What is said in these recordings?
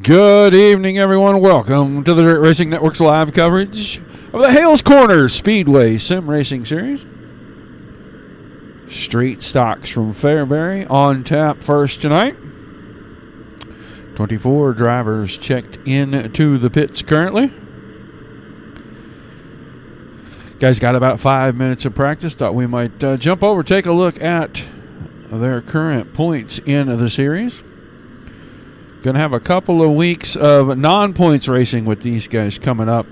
Good evening, everyone. Welcome to the Dirt Racing Network's live coverage of the Hales Corner Speedway Sim Racing Series. Street stocks from Fairbury on tap first tonight. 24 drivers checked in to the pits currently. Guys got about 5 minutes of practice. Thought we might jump over, take a look at their current points in the series. Going to have a couple of weeks of non-points racing with these guys coming up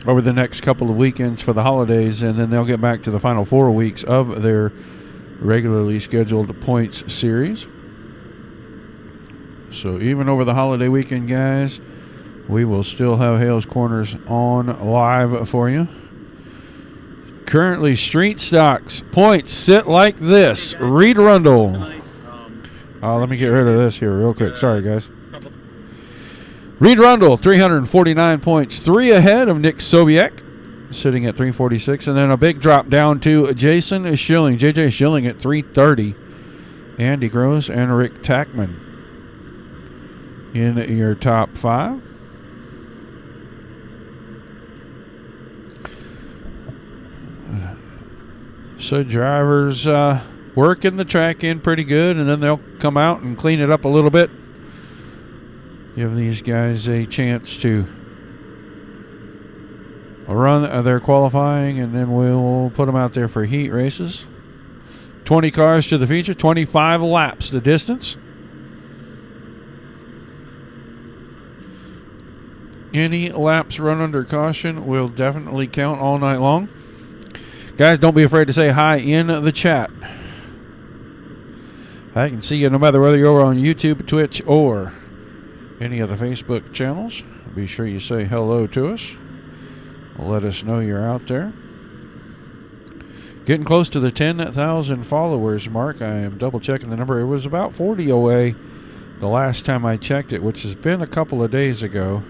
over the next couple of weekends for the holidays, and then they'll get back to the final 4 weeks of their regularly scheduled points series. So even over the holiday weekend, guys, we will still have Hales Corners on live for you. Currently, street stocks points sit like this. Reed Rundle. Let me get rid of this here real quick. Sorry, guys. Reed Rundle, 349 points. 3 ahead of Nick Sobiek, sitting at 346. And then a big drop down to Jason Schilling. JJ Schilling at 330. Andy Gross and Rick Tackman in your top 5. So drivers working the track in pretty good, and then they'll come out and clean it up a little bit. Give these guys a chance to run their qualifying, and then we'll put them out there for heat races. 20 cars to the feature, 25 laps the distance. Any laps run under caution will definitely count all night long. Guys, don't be afraid to say hi in the chat. I can see you no matter whether you're over on YouTube, Twitch, or any of the Facebook channels. Be sure you say hello to us. Let us know you're out there. Getting close to the 10,000 followers mark. I am double checking the number. It was about 40 away the last time I checked it, which has been a couple of days ago.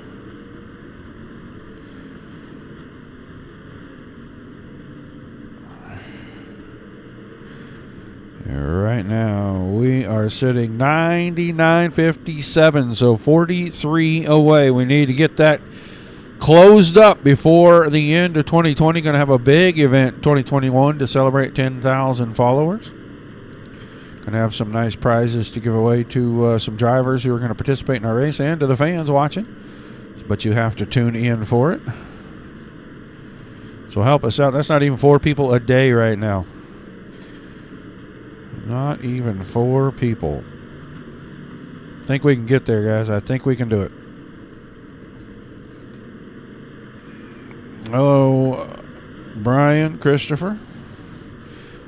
Right now, we are sitting 99.57, so 43 away. We need to get that closed up before the end of 2020. Going to have a big event 2021 to celebrate 10,000 followers. Going to have some nice prizes to give away to some drivers who are going to participate in our race and to the fans watching. But you have to tune in for it. So help us out. That's not even 4 people a day right now. Not even 4 people. Think we can get there, guys. I think we can do it. Hello, Brian, Christopher.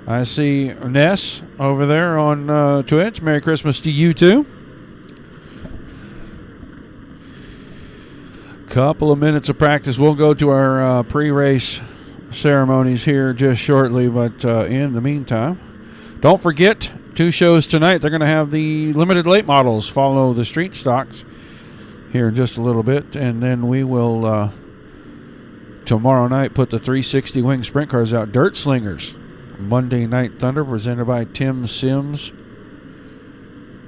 I see Ness over there on Twitch. Merry Christmas to you, too. Couple of minutes of practice. We'll go to our pre-race ceremonies here just shortly, but in the meantime, don't forget, 2 shows tonight. They're going to have the limited late models follow the street stocks here in just a little bit. And then we will, tomorrow night, put the 360 wing sprint cars out. Dirt Slingers, Monday Night Thunder, presented by Tim Sims.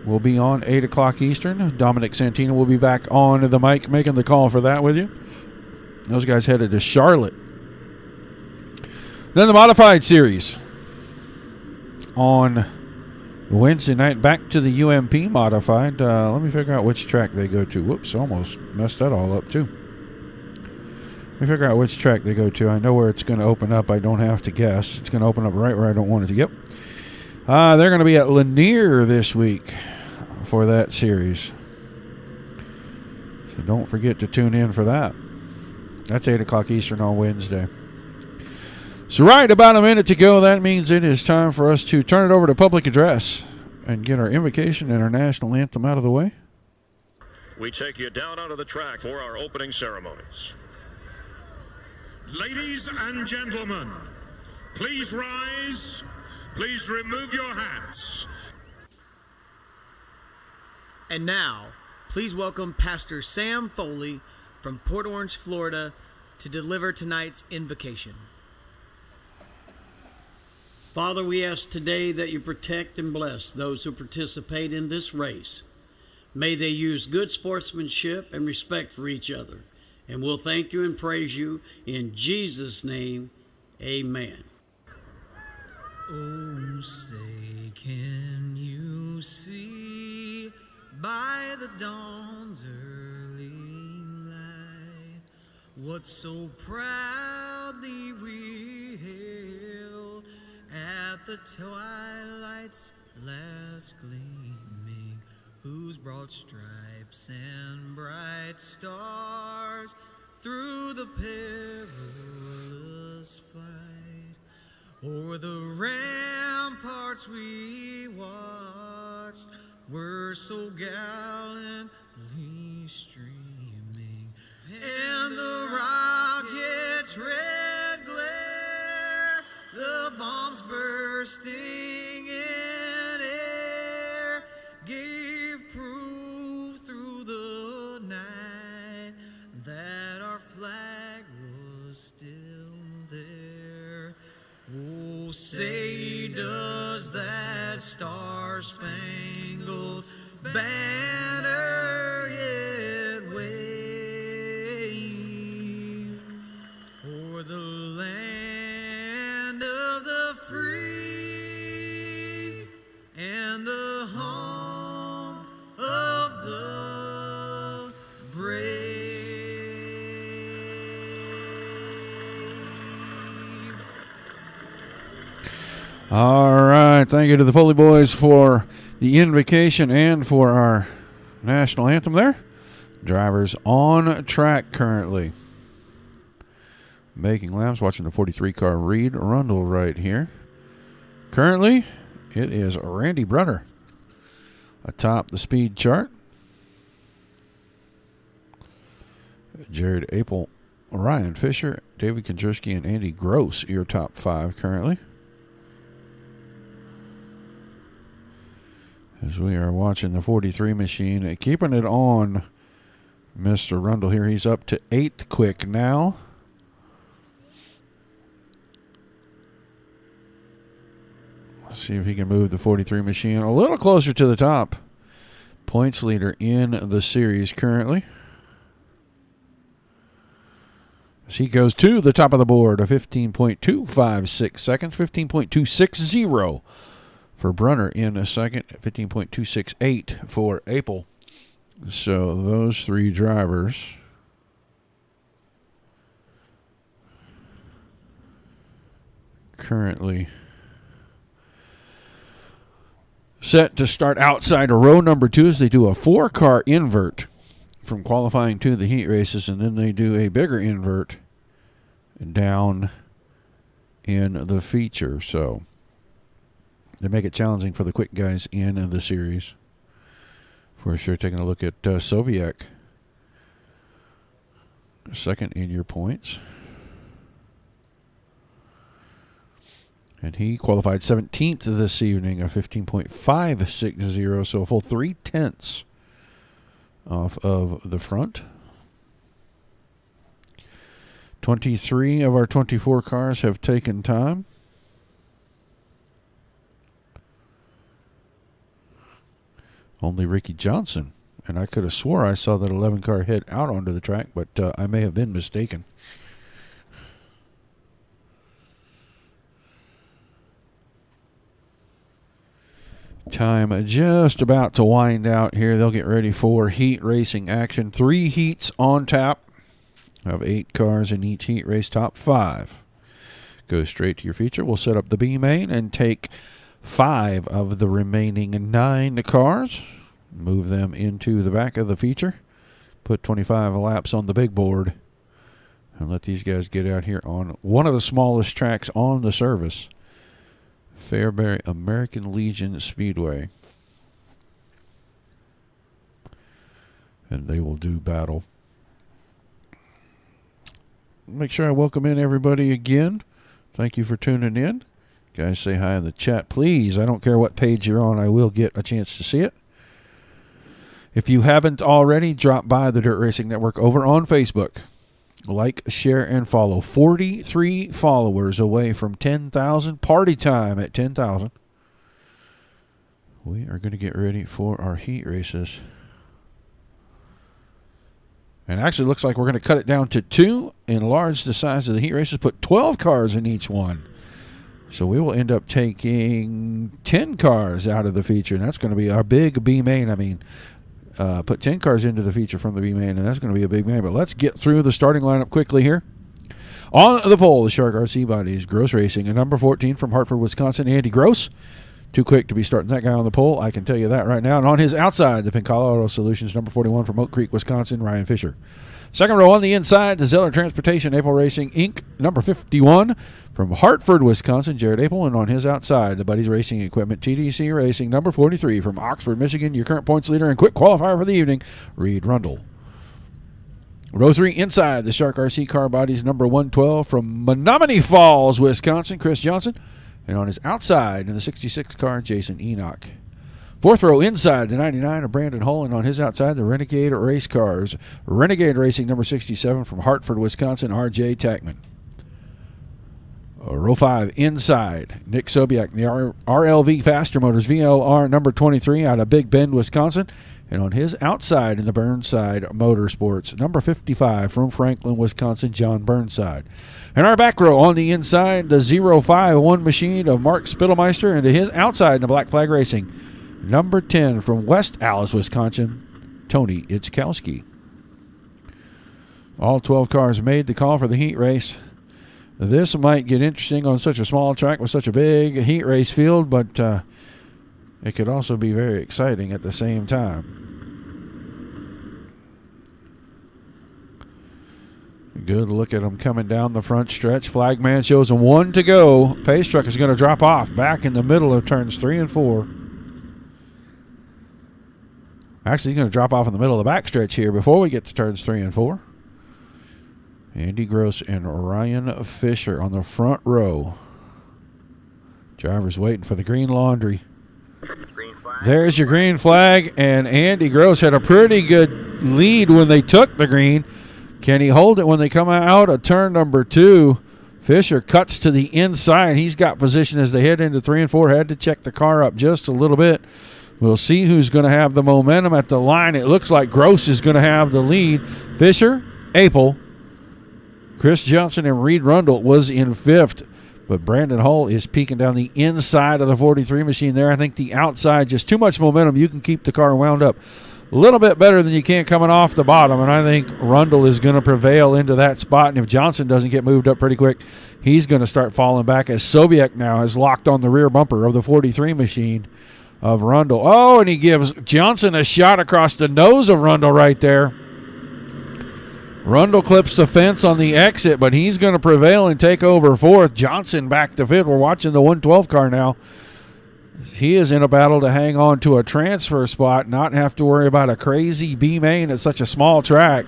Will be on 8 o'clock Eastern. Dominic Santino will be back on the mic making the call for that with you. Those guys headed to Charlotte. Then the Modified Series on Wednesday night, back to the UMP Modified. Let me figure out which track they go to. Whoops, almost messed that all up too. Let me figure out which track they go to. I know where it's going to open up. I don't have to guess. It's going to open up right where I don't want it to. Yep. They're going to be at Lanier this week for that series. So don't forget to tune in for that. That's 8 o'clock Eastern on Wednesday. So right about a minute to go. That means it is time for us to turn it over to public address and get our invocation and our national anthem out of the way. We take you down onto the track for our opening ceremonies. Ladies and gentlemen, please rise. Please remove your hats. And now, please welcome Pastor Sam Foley from Port Orange, Florida, to deliver tonight's invocation. Father, we ask today that you protect and bless those who participate in this race. May they use good sportsmanship and respect for each other. And we'll thank you and praise you in Jesus' name. Amen. Oh, say, can you see by the dawn's early light what so proudly we hailed at the twilight's last gleaming, whose broad stripes and bright stars through the perilous flight o'er the ramparts we watched were so gallantly streaming, and the rocket's red glare, the bombs bursting in air, gave proof through the night that our flag was still there. Oh, say does that star-spangled banner yet wave o'er the land of the free and the home of the brave? All right. Thank you to the Foley Boys for the invocation and for our national anthem there. Drivers on track currently. Making laps, watching the 43 car Reed Rundle right here. Currently, it is Randy Brunner atop the speed chart. Jared Apel, Ryan Fisher, David Kondrowski, and Andy Gross, your top 5 currently. As we are watching the 43 machine, keeping it on Mr. Rundle here. He's up to 8th quick now. Let's see if he can move the 43 machine a little closer to the top. Points leader in the series currently. As he goes to the top of the board, a 15.256 seconds, 15.260 for Brunner in a second, 15.268 for Apel. So those 3 drivers currently set to start outside of row number 2 as they do a 4-car invert from qualifying to the heat races, and then they do a bigger invert down in the feature. So they make it challenging for the quick guys in the series. For sure, taking a look at Soviak. Second in your points. And he qualified 17th this evening, a 15.560, so a full 0.3 off of the front. 23 of our 24 cars have taken time. Only Ricky Johnson. And I could have swore I saw that 11 car head out onto the track, but I may have been mistaken. Time just about to wind out here. They'll get ready for heat racing action. 3 heats on tap of 8 cars in each heat race. Top 5 go straight to your feature. We'll set up the B main and take 5 of the remaining 9 cars, move them into the back of the feature, put 25 laps on the big board, and let these guys get out here on one of the smallest tracks on the service, Fairbury American Legion Speedway. And they will do battle. Make sure I welcome in everybody again. Thank you for tuning in. Guys, say hi in the chat, please. I don't care what page you're on. I will get a chance to see it. If you haven't already, drop by the Dirt Racing Network over on Facebook. Like, share, and follow. 43 followers away from 10,000. Party time at 10,000. We are going to get ready for our heat races And actually looks like we're going to cut it down to 2, enlarge the size of the heat races, put 12 cars in each one. So we will end up taking 10 cars out of the feature, and that's going to be our big B main. Put 10 cars into the feature from the B main, and that's going to be a big main. But let's get through the starting lineup quickly here. On the pole, the Shark RC Bodies, Gross Racing, and number 14 from Hartford, Wisconsin, Andy Gross. Too quick to be starting that guy on the pole, I can tell you that right now. And on his outside, the Pincala Auto Solutions, number 41 from Oak Creek, Wisconsin, Ryan Fisher. Second row on the inside, the Zeller Transportation, April Racing, Inc., number 51 from Hartford, Wisconsin, Jared Apel. And on his outside, the Buddies Racing Equipment, TDC Racing, number 43 from Oxford, Michigan, your current points leader and quick qualifier for the evening, Reed Rundle. Row 3 inside, the Shark RC Car Bodies, number 112 from Menominee Falls, Wisconsin, Chris Johnson. And on his outside, in the 66 car, Jason Enoch. Fourth row inside, the 99 of Brandon Hull. And on his outside, the Renegade Race Cars. Renegade Racing, number 67 from Hartford, Wisconsin, R.J. Tackman. Row 5 inside, Nick Sobiak, the RLV Faster Motors VLR, number 23 out of Big Bend, Wisconsin. And on his outside in the Burnside Motorsports, number 55 from Franklin, Wisconsin, John Burnside. And our back row on the inside, the 051 machine of Mark Spittelmeister. And to his outside in the Black Flag Racing, number 10 from West Allis, Wisconsin, Tony Itzkowski. All 12 cars made the call for the heat race. This might get interesting on such a small track with such a big heat race field, but it could also be very exciting at the same time. Good look at them coming down the front stretch. Flagman shows them 1 to go. Pace truck is going to drop off back in the middle of turns 3 and 4. Actually, he's going to drop off in the middle of the backstretch here before we get to turns 3 and 4. Andy Gross and Ryan Fisher on the front row. Drivers waiting for the green laundry. There's your green flag, and Andy Gross had a pretty good lead when they took the green. Can he hold it when they come out of turn number 2? Fisher cuts to the inside. He's got position as they head into 3 and 4. Had to check the car up just a little bit. We'll see who's going to have the momentum at the line. It looks like Gross is going to have the lead. Fisher, Apel, Chris Johnson, and Reed Rundle was in 5th. But Brandon Hull is peeking down the inside of the 43 machine there. I think the outside, just too much momentum. You can keep the car wound up a little bit better than you can coming off the bottom. And I think Rundle is going to prevail into that spot. And if Johnson doesn't get moved up pretty quick, he's going to start falling back as Sobiek now is locked on the rear bumper of the 43 machine of Rundle. Oh, and he gives Johnson a shot across the nose of Rundle right there. Rundle clips the fence on the exit, but he's going to prevail and take over 4th. Johnson back to 5th. We're watching the 112 car now. He is in a battle to hang on to a transfer spot, not have to worry about a crazy B main at such a small track.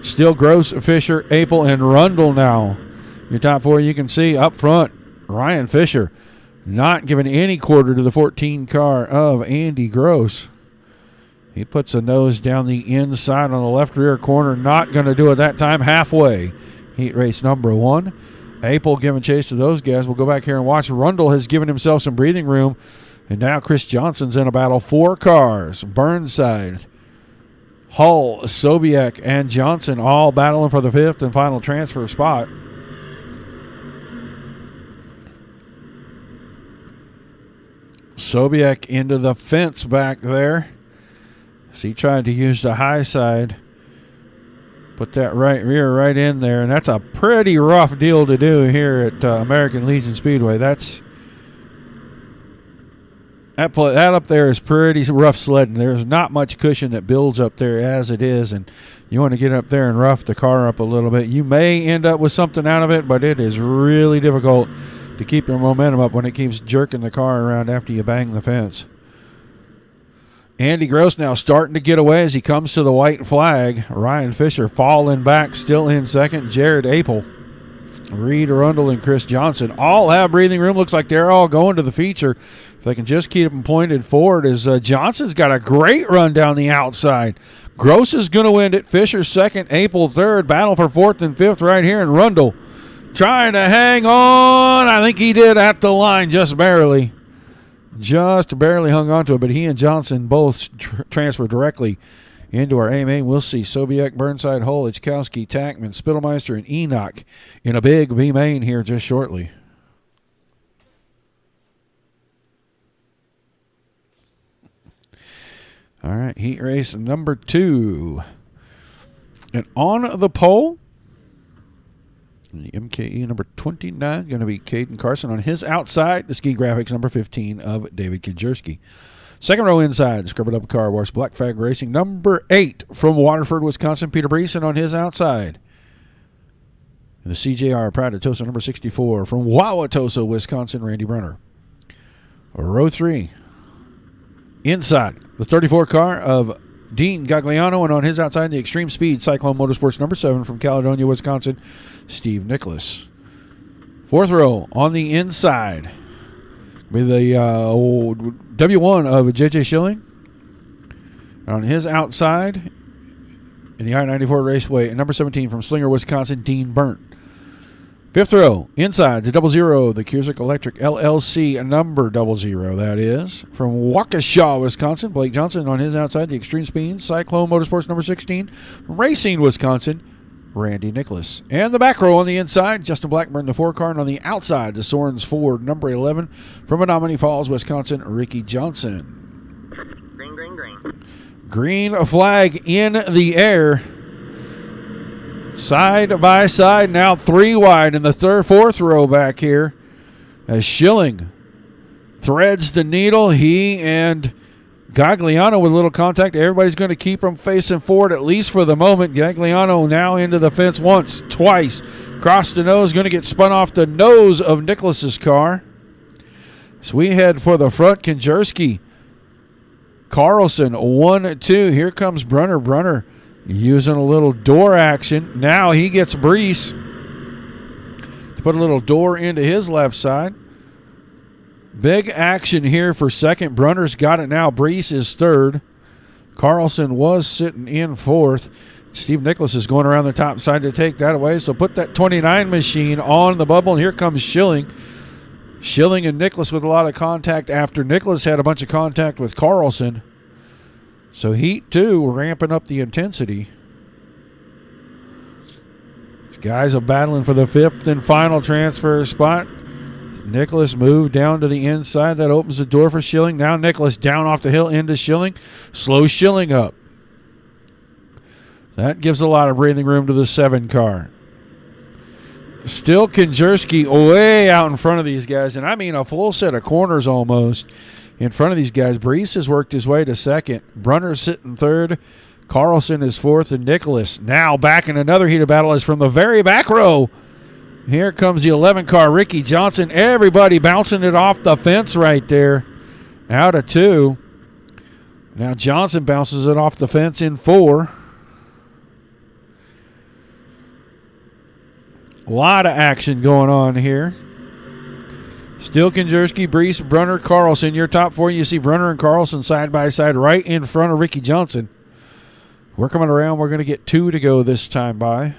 Still Gross, Fisher, Apel, and Rundle now. Your top 4 you can see up front. Ryan Fisher not giving any quarter to the 14 car of Andy Gross. He puts a nose down the inside on the left rear corner. Not going to do it that time. Halfway. Heat race number 1. Apel giving chase to those guys. We'll go back here and watch. Rundle has given himself some breathing room. And now Chris Johnson's in a battle. 4 cars. Burnside, Hull, Sobiek, and Johnson all battling for the 5th and final transfer spot. Sobiek into the fence back there. So he tried to use the high side. Put that right rear right in there. And that's a pretty rough deal to do here at American Legion Speedway. That up there is pretty rough sledding. There's not much cushion that builds up there as it is. And you want to get up there and rough the car up a little bit. You may end up with something out of it, but it is really difficult to keep your momentum up when it keeps jerking the car around after you bang the fence. Andy Gross now starting to get away as he comes to the white flag. Ryan Fisher falling back, still in 2nd. Jared Apel, Reed Rundle, and Chris Johnson all have breathing room. Looks like they're all going to the feature. If they can just keep them pointed forward, as Johnson's got a great run down the outside. Gross is going to win it. Fisher 2nd, Apel 3rd. Battle for 4th and 5th right here. And Rundle trying to hang on. I think he did at the line just barely. Just barely hung on to it, but he and Johnson both transferred directly Into our A main, we'll see Sobiek, Burnside, Hull, Ichkowski, Tackman, Spittelmeister, and Enoch in a big B main here just shortly. All right, heat race number 2. And on the pole, the MKE number 29, going to be Caden Carson. On his outside, the ski graphics number 15 of David Kinjerski. Second row inside, Scrub It Up Car Wash, Black Flag Racing, number 8 from Waterford, Wisconsin, Peter Breesen on his outside. And the CJR Pride of Tosa, number 64 from Wauwatosa, Wisconsin, Randy Brunner. Row 3, inside, the 34 car of Dean Gagliano, and on his outside, the Extreme Speed Cyclone Motorsports, number 7 from Caledonia, Wisconsin, Steve Nicholas. Fourth row on the inside with the W1 of J.J. Schilling. On his outside, in the I-94 Raceway, number 17 from Slinger, Wisconsin, Dean Burnt. Fifth row, inside, the 00, the Kiersick Electric LLC, number 00, that is. From Waukesha, Wisconsin, Blake Johnson. On his outside, the Extreme Speed Cyclone Motorsports, number 16. From Racine, Wisconsin, Randy Nicholas. And the back row on the inside, Justin Blackburn, the 4-car. And on the outside, the Sorens Ford, number 11. From Menominee Falls, Wisconsin, Ricky Johnson. Green, green, green. Green flag in the air. Side by side, now 3 wide in the fourth row back here. As Schilling threads the needle, he and Gagliano with a little contact. Everybody's going to keep them facing forward, at least for the moment. Gagliano now into the fence once, twice. Cross the nose, going to get spun off the nose of Nicholas's car. So we head for the front. Kinjerski, Carlson, 1-2. Here comes Brunner. Brunner using a little door action. Now he gets Brees to put a little door into his left side. Big action here for second. Brunner's got it now. Brees is third. Carlson was sitting in fourth. Steve Nicholas is going around the top side to take that away. So put that 29 machine on the bubble. And here comes Schilling. Schilling and Nicholas with a lot of contact after Nicholas had a bunch of contact with Carlson. So Heat 2 ramping up the intensity. These guys are battling for the 5th and final transfer spot. Nicholas moved down to the inside. That opens the door for Schilling. Now Nicholas down off the hill into Schilling. Slows Schilling up. That gives a lot of breathing room to the 7 car. Still Kinjerski way out in front of these guys. And I mean a full set of corners almost in front of these guys. Brees has worked his way to second. Brunner's sitting third. Carlson is fourth. And Nicholas now back in another heated battle is from the very back row. Here comes the 11 car, Ricky Johnson. Everybody bouncing it off the fence right there. Out of 2. Now Johnson bounces it off the fence in 4. A lot of action going on here. Still Kinjerski, Brees, Brunner, Carlson. Your top 4, you see Brunner and Carlson side by side right in front of Ricky Johnson. We're coming around. We're going to get 2 to go this time by.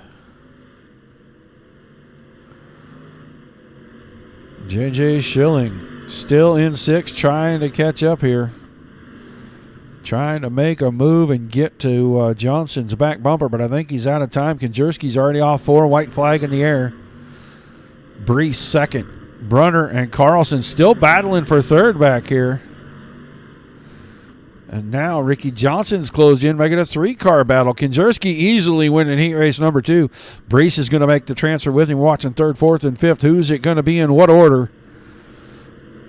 J.J. Schilling still in 6, trying to catch up here. Trying to make a move and get to Johnson's back bumper, but I think he's out of time. Kinjerski's already off 4, white flag in the air. Brees second. Brunner and Carlson still battling for third back here. And now Ricky Johnson's closed in, making a 3-car battle. Kinjerski easily winning heat race number 2. Brees is going to make the transfer with him. We're watching 3rd, 4th, and 5th. Who's it going to be in what order?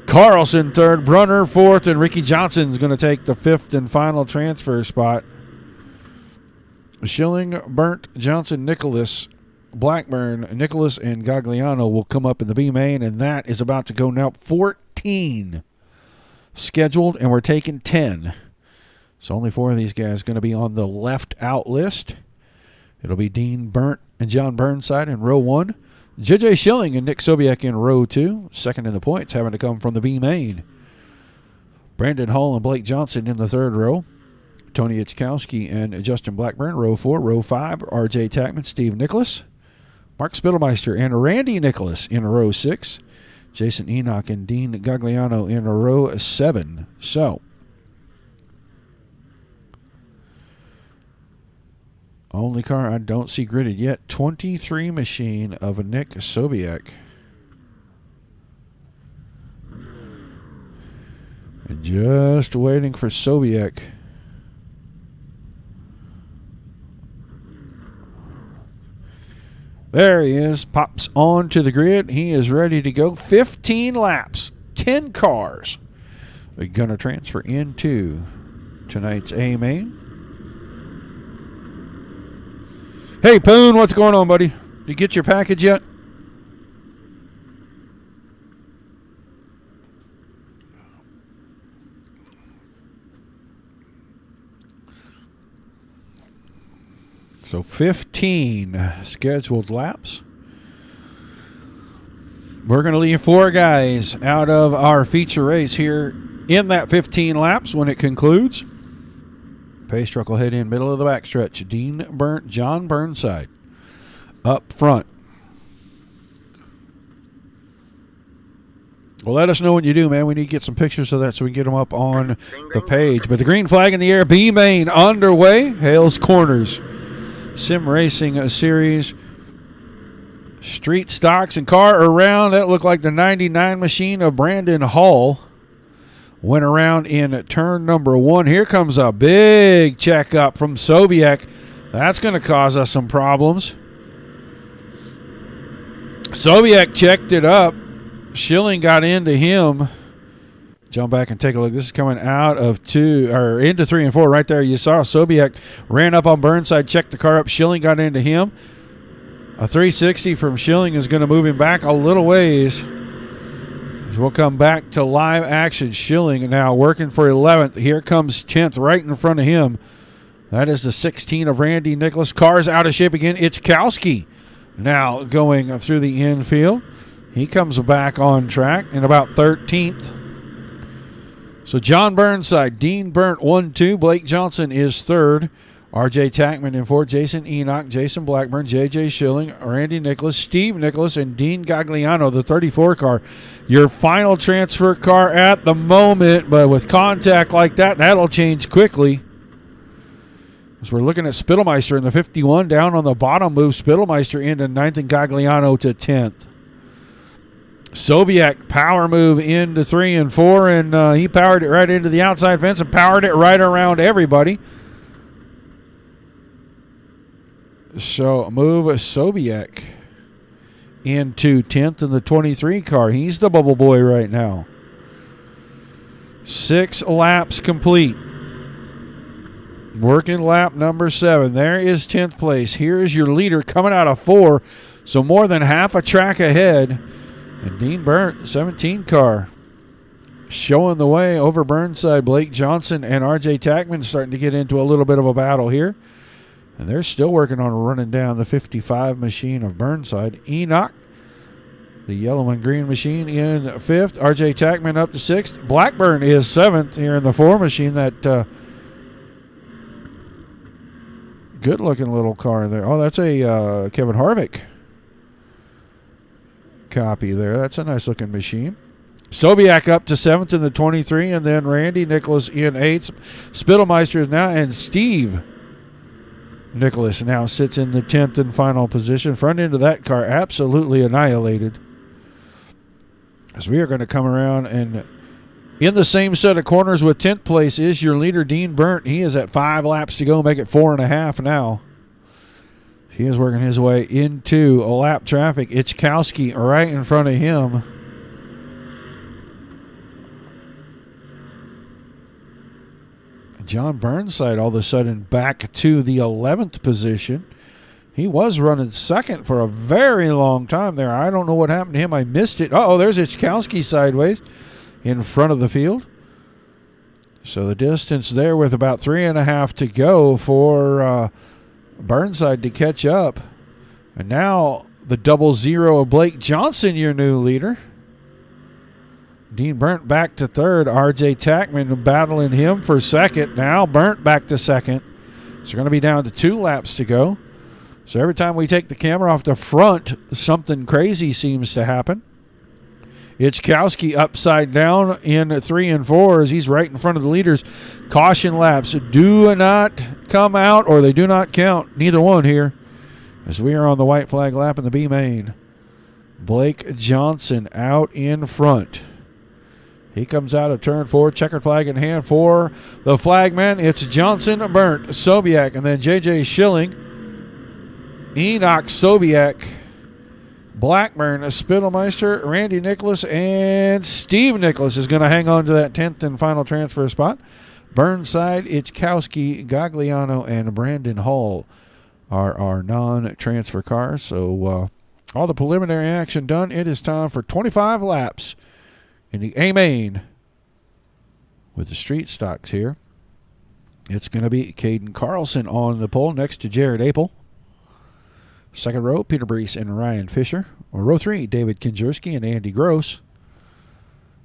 Carlson 3rd, Brunner 4th, and Ricky Johnson's going to take the 5th and final transfer spot. Schilling, Burnt, Johnson, Nicholas, Blackburn, Nicholas, and Gagliano will come up in the B main, and that is about to go now. 14 scheduled, and we're taking 10. So only 4 of these guys going to be on the left out list. It'll be Dean Burnt and John Burnside in row 1. J.J. Schilling and Nick Sobiek in row 2. Second in the points having to come from the B main. Brandon Hull and Blake Johnson in the 3rd row. Tony Ichkowski and Justin Blackburn, row 4. Row 5, R.J. Tackman, Steve Nicholas. Mark Spittelmeister and Randy Nicholas in row 6. Jason Enoch and Dean Gagliano in row 7. So, Only car I don't see gridded yet. 23 machine of a Nick Sobiek. And just waiting for Sobiek. There he is. Pops onto the grid. He is ready to go. 15 laps. 10 cars. We're going to transfer into tonight's A main. Hey, Poon, what's going on, buddy? Did you get your package yet? So 15 scheduled laps. We're going to leave 4 guys out of our feature race here in that 15 laps when it concludes. Pace truck will head in middle of the backstretch. John Burnside up front. Well, let us know what you do, man. We need to get some pictures of that so we can get them up on the page. But the green flag in the air, B main underway. Hales Corners Sim Racing Series. Street stocks and car around. That looked like the 99 machine of Brandon Hall. Went around in turn number 1. Here comes a big checkup from Sobiek. That's going to cause us some problems. Sobiek checked it up. Schilling got into him. Jump back and take a look. This is coming out of 2 or into 3 and 4 right there. You saw Sobiek ran up on Burnside, checked the car up. Schilling got into him. A 360 from Schilling is going to move him back a little ways. We'll come back to live action. Schilling now working for 11th. Here comes 10th right in front of him. That is the 16 of Randy Nicholas. Car's out of shape again. It's Kowski now going through the infield. He comes back on track in about 13th. So John Burnside, Dean Burnt 1-2. Blake Johnson is 3rd. R.J. Tackman in 4th. Jason Enoch, Jason Blackburn, J.J. Schilling, Randy Nicholas, Steve Nicholas, and Dean Gagliano, the 34 car. Your final transfer car at the moment, but with contact like that, that'll change quickly. As we're looking at Spittelmeister in the 51 down on the bottom move. Spittelmeister into 9th and Gagliano to 10th. Sobiek power move into 3 and 4, and he powered it right into the outside fence and powered it right around everybody. So move Sobiek into 10th in the 23 car. He's the bubble boy right now. 6 laps complete. Working lap number 7. There is 10th place. Here is your leader coming out of 4. So more than half a track ahead. And Dean Burnt, 17 car, showing the way over Burnside. Blake Johnson and R.J. Tackman starting to get into a little bit of a battle here. And they're still working on running down the 55 machine of Burnside. Enoch, the yellow and green machine, in 5th. R.J. Tackman up to 6th. Blackburn is 7th here in the 4 machine. That good-looking little car there. Oh, that's a Kevin Harvick copy there. That's a nice-looking machine. Sobiek up to 7th in the 23, and then Randy Nicholas in 8th. Spittelmeister is now, and Steve Nicholas now sits in the 10th and final position. Front end of that car absolutely annihilated. As we are going to come around, and in the same set of corners with 10th place is your leader, Dean Burnt. He is at 5 laps to go, make it 4.5 now. He is working his way into a lap traffic. It's Kowski right in front of him. John Burnside all of a sudden back to the 11th position. He was running 2nd for a very long time there. I don't know what happened to him. I missed it. Uh-oh, there's Ichkowski sideways in front of the field. So the distance there with about 3.5 to go for Burnside to catch up. And now the 00 of Blake Johnson, your new leader. Dean Burnt back to 3rd. R.J. Tackman battling him for 2nd. Now Burnt back to 2nd. So we're going to be down to 2 laps to go. So every time we take the camera off the front, something crazy seems to happen. Ichkowski upside down in 3 and 4 as he's right in front of the leaders. Caution laps do not come out, or they do not count. Neither one here, as we are on the white flag lap in the B main. Blake Johnson out in front. He comes out of turn 4, checkered flag in hand for the flagman. It's Johnson, Burnt, Sobiak, and then J.J. Schilling, Enoch, Sobiak, Blackburn, Spittelmeister, Randy Nicholas, and Steve Nicholas is going to hang on to that 10th and final transfer spot. Burnside, Ichkowski, Gagliano, and Brandon Hall are our non-transfer cars. So all the preliminary action done. It is time for 25 laps in the A main with the street stocks here. It's going to be Caden Carlson on the pole next to Jared Apel. Second row, Peter Brees and Ryan Fisher. Row 3, David Kinjerski and Andy Gross.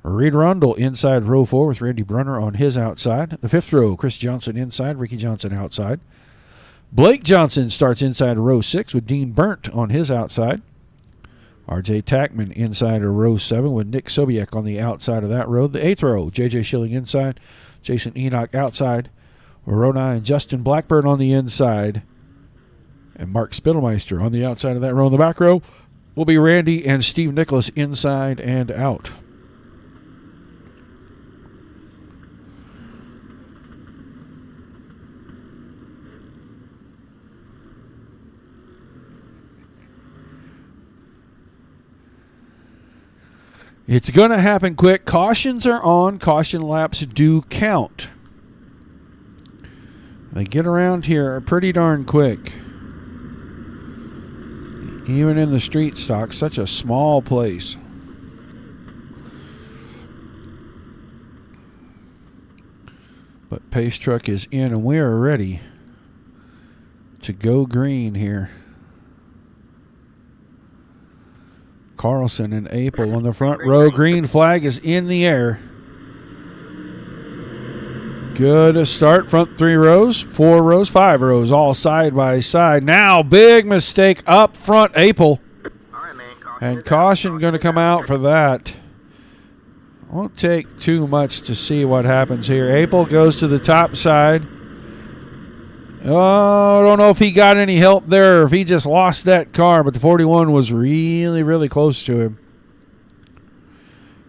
Reed Rundle inside row 4 with Randy Brunner on his outside. The 5th row, Chris Johnson inside, Ricky Johnson outside. Blake Johnson starts inside row 6 with Dean Burnt on his outside. R.J. Tackman inside row 7 with Nick Sobiek on the outside of that row. The 8th row, J.J. Schilling inside, Jason Enoch outside. Row 9, Justin Blackburn on the inside, and Mark Spittelmeister on the outside of that row. In the back row will be Randy and Steve Nicholas inside and out. It's going to happen quick. Cautions are on. Caution laps do count. They get around here pretty darn quick. Even in the street stock, such a small place. But Pace Truck is in, and we are ready to go green here. Carlson and Apel on the front row. Green flag is in the air. Good start. Front 3 rows, 4 rows, 5 rows, all side by side. Now, big mistake up front, Apel. And caution going to come out for that. Won't take too much to see what happens here. Apel goes to the top side. Oh, I don't know if he got any help there or if he just lost that car, but the 41 was really, really close to him.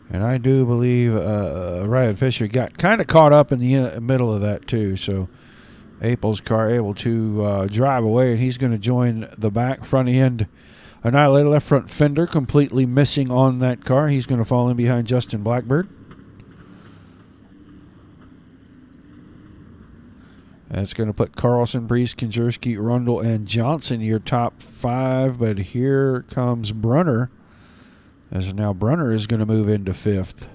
And I do believe Ryan Fisher got kind of caught up in the middle of that too. So Apel's car able to drive away, and he's going to join the back. Front end annihilated, left front fender completely missing on that car. He's going to fall in behind Justin Blackbird. That's going to put Carlson, Brees, Kinjerski, Rundle, and Johnson your top 5. But here comes Brunner, as now Brunner is going to move into 5th.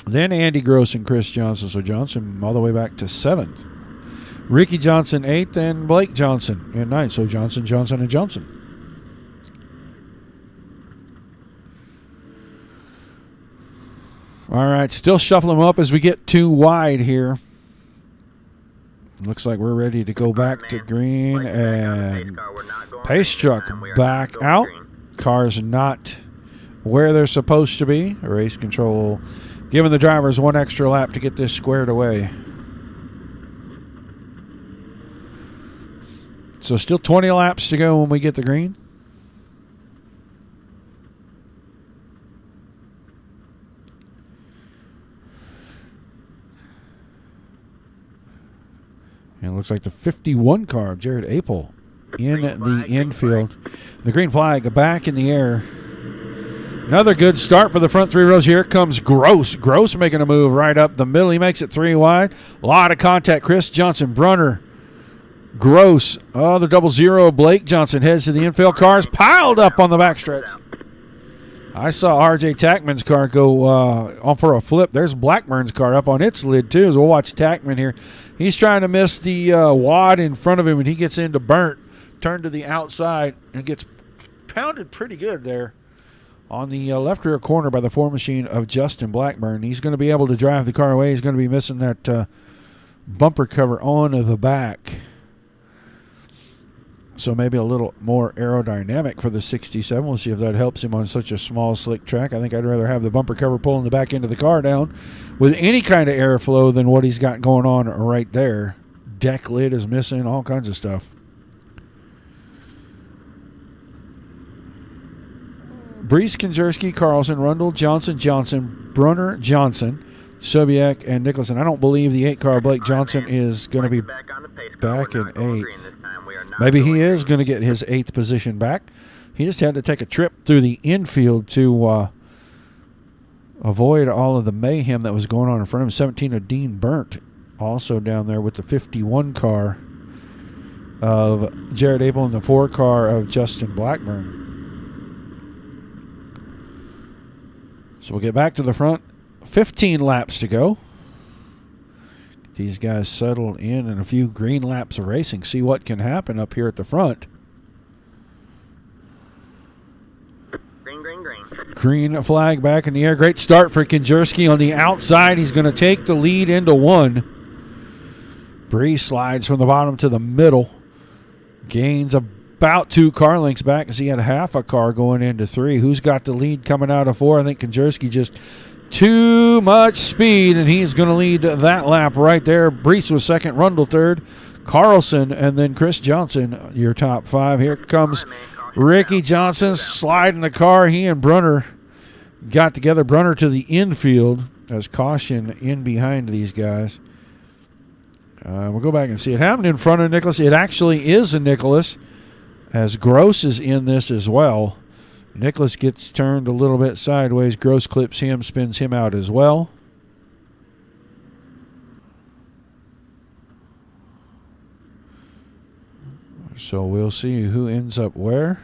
Then Andy Gross and Chris Johnson. So Johnson all the way back to 7th. Ricky Johnson 8th, and Blake Johnson in 9th. So Johnson, Johnson, and Johnson. All right, still shuffling them up as we get too wide here. Looks like we're ready to go back to green, and Pace Truck back out. Cars not where they're supposed to be. Race control giving the drivers one extra lap to get this squared away. So still 20 laps to go when we get the green. And it looks like the 51 car of Jared Apel in the infield. The green flag back in the air. Another good start for the front 3 rows. Here comes Gross. Gross making a move right up the middle. He makes it 3 wide. A lot of contact. Chris Johnson, Brunner, Gross. Oh, the 00. Blake Johnson heads to the infield. Cars piled up on the backstretch. I saw R.J. Tackman's car go on for a flip. There's Blackburn's car up on its lid, too. So we'll watch Tackman here. He's trying to miss the wad in front of him, and he gets into Burnt. Turned to the outside and gets pounded pretty good there on the left rear corner by the 4 machine of Justin Blackburn. He's going to be able to drive the car away. He's going to be missing that bumper cover on the back. So maybe a little more aerodynamic for the 67. We'll see if that helps him on such a small, slick track. I think I'd rather have the bumper cover pulling the back end of the car down with any kind of airflow than what he's got going on right there. Deck lid is missing, all kinds of stuff. Brees, Konjerski, Carlson, Rundle, Johnson, Brunner, Johnson, Sobiek, and Nicholson. I don't believe the 8-car Blake Johnson is going to be back in 8th. Maybe he is going to get his 8th position back. He just had to take a trip through the infield to avoid all of the mayhem that was going on in front of him. 17 of Dean Burnt also down there with the 51 car of Jared Abel and the 4 car of Justin Blackburn. So we'll get back to the front. 15 laps to go. Get these guys settled in and a few green laps of racing. See what can happen up here at the front. Green. Green flag back in the air. Great start for Konjerski on the outside. He's going to take the lead into 1. Brees slides from the bottom to the middle. Gains about 2 car lengths back as he had half a car going into 3. Who's got the lead coming out of 4? I think Konjerski just too much speed, and he's going to lead that lap right there. Brees was second, Rundle third, Carlson, and then Chris Johnson, your top 5. Here comes Ricky Johnson sliding the car. He and Brunner got together. Brunner to the infield as caution in behind these guys. We'll go back and see. It happened in front of Nicholas. It actually is a Nicholas, as Gross is in this as well. Nicholas gets turned a little bit sideways. Gross clips him, spins him out as well. So we'll see who ends up where,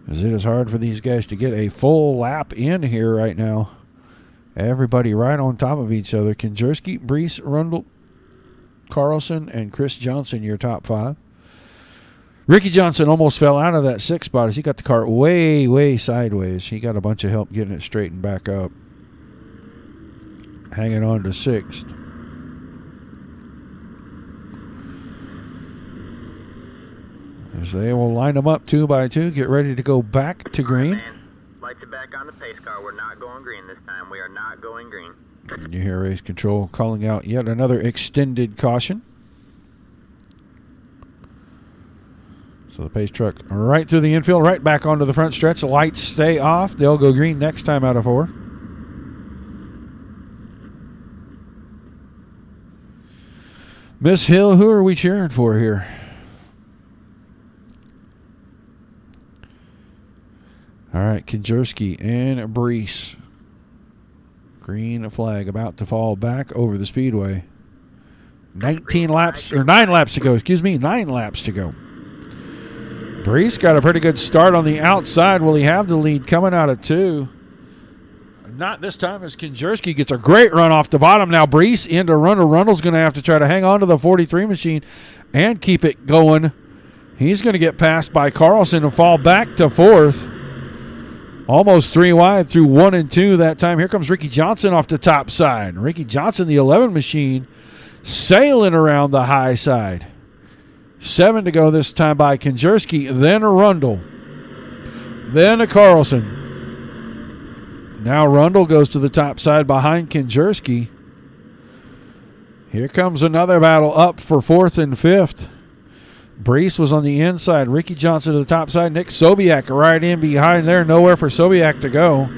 as it is hard for these guys to get a full lap in here right now. Everybody right on top of each other. Konjerski, Brees, Rundle, Carlson, and Chris Johnson, your top 5. Ricky Johnson almost fell out of that 6th spot as he got the car way, way sideways. He got a bunch of help getting it straightened back up. Hanging on to 6th. As they will line them up 2 by 2, get ready to go back to green. Lights are back on the pace car. We're not going green this time. We are not going green. And you hear race control calling out yet another extended caution. So the pace truck right through the infield, right back onto the front stretch. The lights stay off. They'll go green next time out of 4. Miss Hill, who are we cheering for here? All right, Konjerski and Brees. Green flag about to fall back over the speedway. 9 laps to go. 9 laps to go. Brees got a pretty good start on the outside. Will he have the lead coming out of 2? Not this time, as Konjerski gets a great run off the bottom. Now Brees into Rundle. Rundle's going to have to try to hang on to the 43 machine and keep it going. He's going to get passed by Carlson and fall back to 4th. Almost 3 wide through 1 and 2 that time. Here comes Ricky Johnson off the top side. Ricky Johnson, the 11 machine, sailing around the high side. 7 to go this time by Konjerski, then a Rundle, then a Carlson. Now Rundle goes to the top side behind Konjerski. Here comes another battle up for 4th and 5th. Brees was on the inside. Ricky Johnson to the top side. Nick Sobiek right in behind there. Nowhere for Sobiek to go.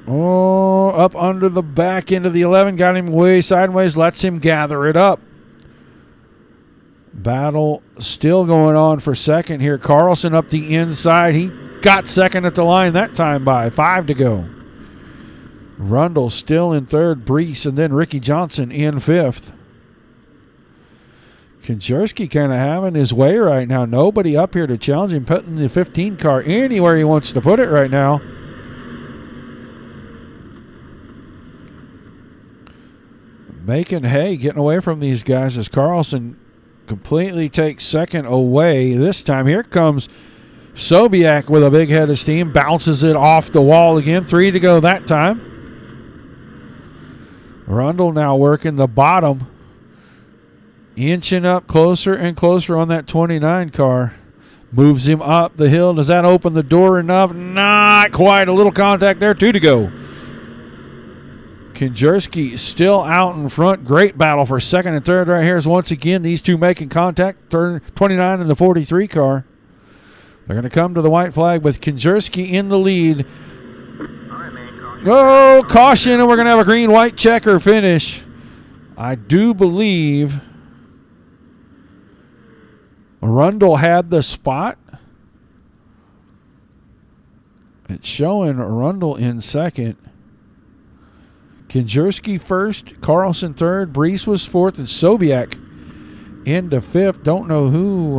Oh, up under the back end of the 11. Got him way sideways. Lets him gather it up. Battle still going on for 2nd here. Carlson up the inside. He got 2nd at the line that time by 5 to go. Rundle still in 3rd. Brees and then Ricky Johnson in 5th. Konjerski kind of having his way right now. Nobody up here to challenge him, putting the 15 car anywhere he wants to put it right now. Making hay, getting away from these guys as Carlson completely takes 2nd away. This time, here comes Sobiek with a big head of steam. Bounces it off the wall again. 3 to go that time. Rundle now working the bottom Inching up closer and closer on that 29 car. Moves him up the hill. Does that open the door enough? Not quite. A little contact there. 2 to go. Kinjerski still out in front. Great battle for second and third right here is once again these two making contact. 29 and the 43 car. They're going to come to the white flag with Kinjerski in the lead. Oh, caution, and we're going to have a green-white checker finish. I do believe Arundel had the spot. It's showing Arundel in second. Kinjerski first, Carlson third, Brees was fourth, and Sobiak into fifth. Don't know who.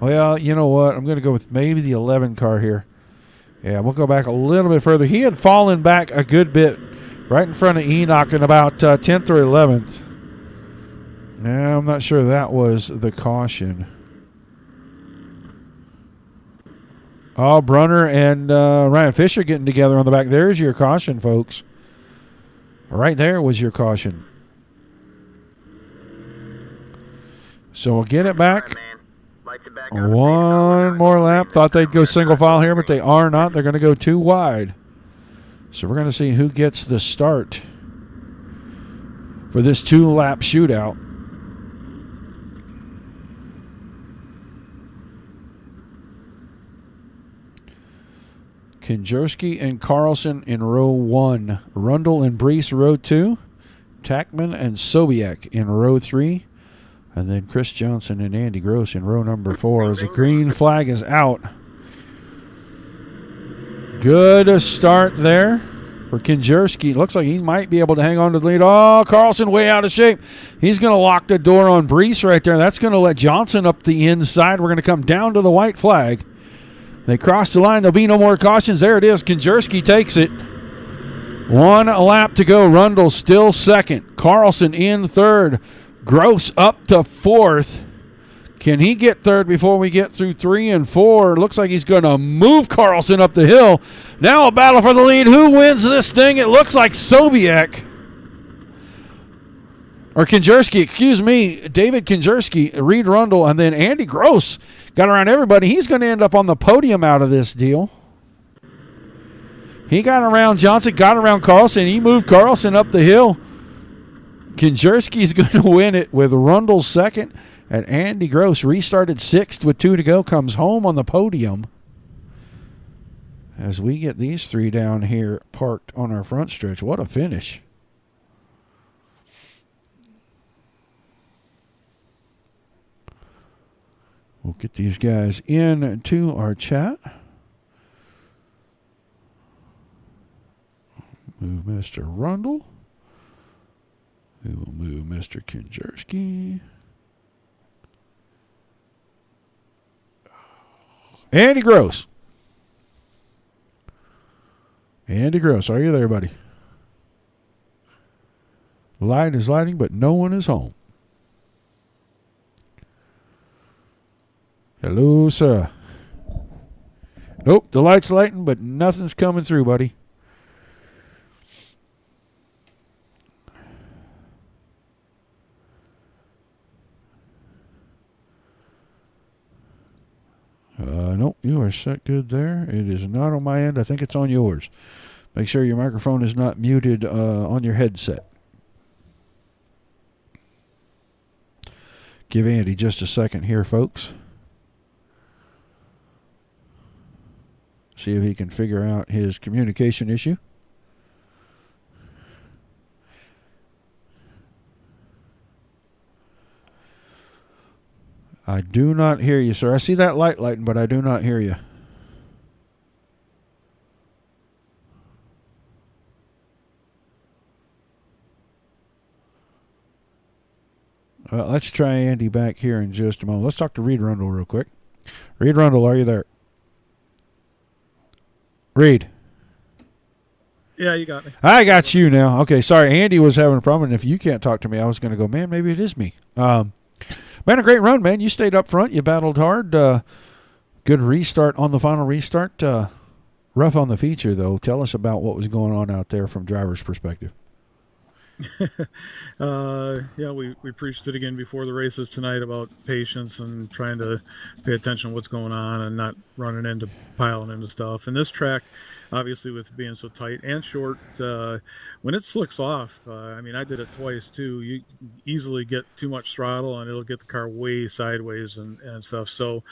Well, you know what? I'm going to go with maybe the 11 car here. Yeah, we'll go back a little bit further. He had fallen back a good bit right in front of Enoch in about 10th or 11th. Yeah, I'm not sure that was the caution. Oh, Brunner and Ryan Fisher getting together on the back. There's your caution, folks. Right there was your caution. So we'll get it back. One more lap. Thought they'd go single file here, but they are not. They're going to go 2 wide. So we're going to see who gets the start for this 2-lap shootout. Kinjerski and Carlson in row 1. Rundle and Brees row 2. Tackman and Sobiak in row 3. And then Chris Johnson and Andy Gross in row number 4 as the green flag is out. Good start there for Kinjerski. Looks like he might be able to hang on to the lead. Oh, Carlson way out of shape. He's going to lock the door on Brees right there. That's going to let Johnson up the inside. We're going to come down to the white flag. They cross the line. There'll be no more cautions. There it is. Kinjerski takes it. 1 lap to go. Rundle still second. Carlson in third. Gross up to fourth. Can he get third before we get through 3 and 4? Looks like he's going to move Carlson up the hill. Now a battle for the lead. Who wins this thing? It looks like Sobiak. Or Kinjerski, excuse me. David Kinjerski, Reed Rundle, and then Andy Gross got around everybody. He's going to end up on the podium out of this deal. He got around Johnson, got around Carlson. He moved Carlson up the hill. Kinjerski's going to win it with Rundle second, and Andy Gross restarted 6th with 2 to go, comes home on the podium. As we get these 3 down here parked on our front stretch. What a finish. We'll get these guys into our chat. Move Mr. Rundle. We will move Mr. Kinjerski. Andy Gross. Andy Gross, are you there, buddy? Light is lighting, but no one is home. Hello, sir. Nope, the light's lighting, but nothing's coming through, buddy. Nope, you are set good there. It is not on my end. I think it's on yours. Make sure your microphone is not muted on your headset. Give Andy just a second here, folks. See if he can figure out his communication issue. I do not hear you, sir. I see that light lighting, but I do not hear you. Let's try Andy back here in just a moment. Let's talk to Reed Rundle real quick. Reed Rundle, are you there? Reed. Yeah, you got me. I got you now. Okay, sorry. Andy was having a problem, and if you can't talk to me, I was going to go, man, maybe it is me. Man, a great run, man. You stayed up front. You battled hard. Good restart on the final restart. Rough on the feature, though. Tell us about what was going on out there from driver's perspective. We preached it again before the races tonight about patience and trying to pay attention to what's going on and not running into piling into stuff. And this track, obviously, with being so tight and short, when it slicks off, I did it twice too. You easily get too much throttle and it'll get the car way sideways and stuff. So,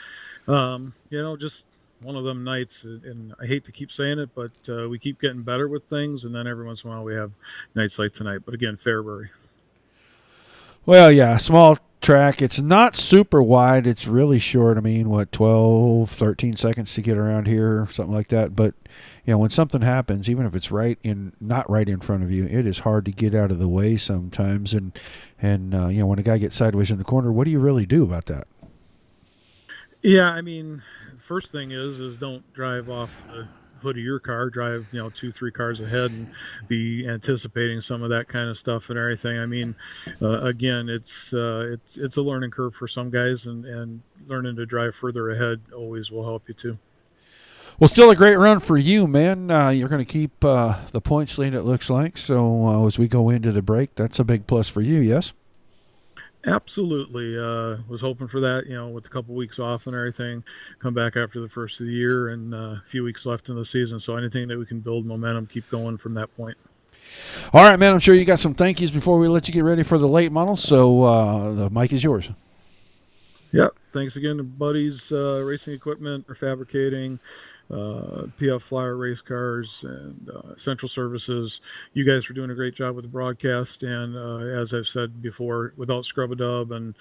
just one of them nights, and I hate to keep saying it, but we keep getting better with things, and then every once in a while we have nights like tonight. But again, Fairbury. Well, yeah, small track. It's not super wide. It's really short. 12, 13 seconds to get around here, something like that. But, when something happens, even if it's not right in front of you, it is hard to get out of the way sometimes. And when a guy gets sideways in the corner, what do you really do about that? Yeah, first thing is don't drive off the hood of your car. Drive 2-3 cars ahead and be anticipating some of that kind of stuff and everything. Again, it's a learning curve for some guys, and learning to drive further ahead always will help you too. Well, still a great run for you, man. You're going to keep the points lead, it looks like. So as we go into the break, that's a big plus for you, yes? Absolutely. Was hoping for that, with a couple weeks off and everything, come back after the first of the year and a few weeks left in the season. So anything that we can build momentum, keep going from that point. All right, man. I'm sure you got some thank yous before we let you get ready for the late model. So the mic is yours. Yep. Thanks again to Buddies Racing Equipment for fabricating, PF Flyer Race Cars, and Central Services. You guys are doing a great job with the broadcast, and as I've said before, without Scrub-A-Dub and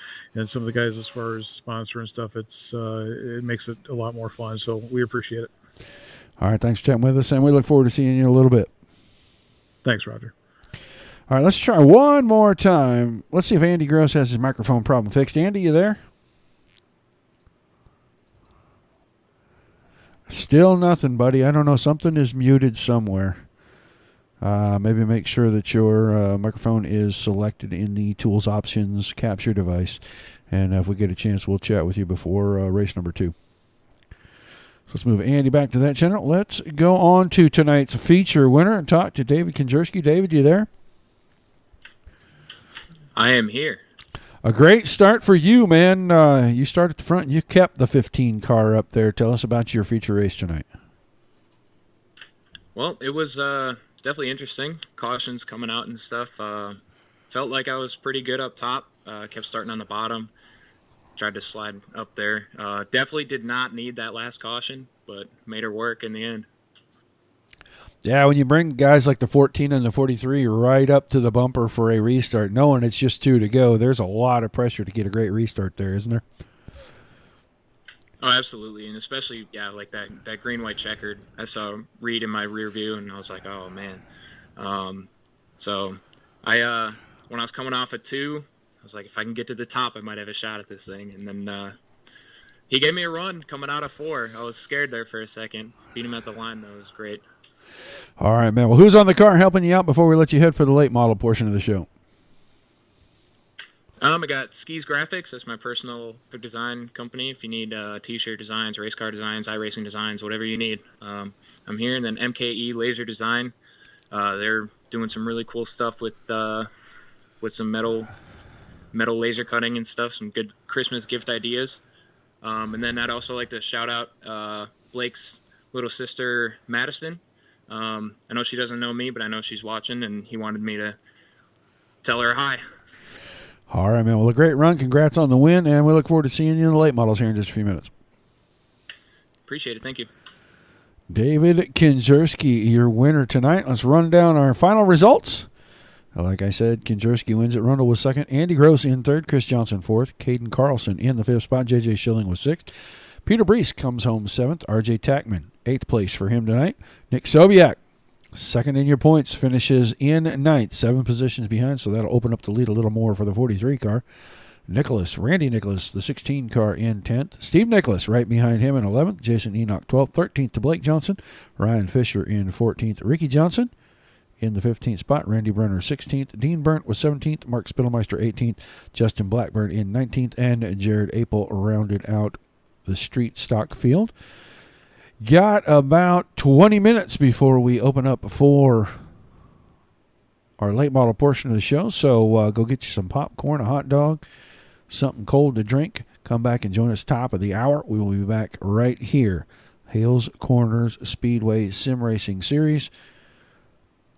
some of the guys as far as sponsor and stuff, it makes it a lot more fun. So we appreciate it. All right, thanks for chatting with us, and we look forward to seeing you in a little bit. Thanks, Roger. All right, let's try one more time. Let's see if Andy Gross has his microphone problem fixed. Andy, you there? Still nothing, buddy. I don't know. Something is muted somewhere. Maybe make sure that your microphone is selected in the Tools Options capture device. And if we get a chance, we'll chat with you before race number 2. So let's move Andy back to that channel. Let's go on to tonight's feature winner and talk to David Konjerski. David, you there? I am here. A great start for you, man. You start at the front. You kept the 15 car up there. Tell us about your feature race tonight. Well, it was definitely interesting. Cautions coming out and stuff. Felt like I was pretty good up top. Kept starting on the bottom. Tried to slide up there. Definitely did not need that last caution, but made her work in the end. Yeah, when you bring guys like the 14 and the 43 right up to the bumper for a restart, knowing it's just 2 to go, there's a lot of pressure to get a great restart there, isn't there? Oh, absolutely, and especially, like that green-white checkered. I saw Reed in my rear view, and I was like, oh, man. So I when I was coming off at 2, I was like, if I can get to the top, I might have a shot at this thing. And then he gave me a run coming out of 4. I was scared there for a second. Beat him at the line, though. It was great. All right, man. Well, who's on the car helping you out before we let you head for the late model portion of the show? I got Skis Graphics. That's my personal design company. If you need T-shirt designs, race car designs, iRacing designs, whatever you need, I'm here. And then MKE Laser Design. They're doing some really cool stuff with some metal laser cutting and stuff. Some good Christmas gift ideas. And then I'd also like to shout out Blake's little sister, Madison. I know she doesn't know me, but I know she's watching, and he wanted me to tell her hi. All right, man. Well, a great run. Congrats on the win, and we look forward to seeing you in the late models here in just a few minutes. Appreciate it. Thank you. David Konjerski, your winner tonight. Let's run down our final results. Like I said, Konjerski wins it. Rundle was second. Andy Gross in third. Chris Johnson fourth. Caden Carlson in the fifth spot. J.J. Schilling was sixth. Peter Brees comes home seventh. R.J. Tackman, eighth place for him tonight. Nick Sobiak, second in your points, finishes in ninth, 7 positions behind, so that'll open up the lead a little more for the 43 car. Randy Nicholas, the 16 car in 10th. Steve Nicholas right behind him in 11th. Jason Enoch 12th. 13th to Blake Johnson. Ryan Fisher in 14th. Ricky Johnson in the 15th spot. Randy Brenner 16th. Dean Burnt was 17th. Mark Spittelmeister 18th. Justin Blackburn in 19th. And Jared Apel rounded out the street stock field. Got about 20 minutes before we open up for our late model portion of the show. So go get you some popcorn, a hot dog, something cold to drink. Come back and join us top of the hour. We will be back right here. Hales Corners Speedway Sim Racing Series.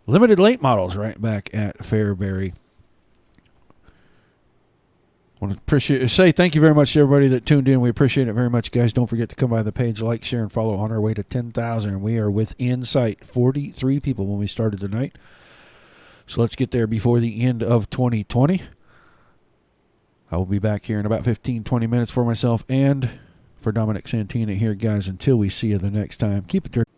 Limited late models right back at Fairbury. I want to say thank you very much to everybody that tuned in. We appreciate it very much, guys. Don't forget to come by the page, like, share, and follow on our way to 10,000. We are within sight. 43 people when we started tonight. So let's get there before the end of 2020. I will be back here in about 15, 20 minutes for myself and for Dominic Santina here, guys. Until we see you the next time, keep it dirty.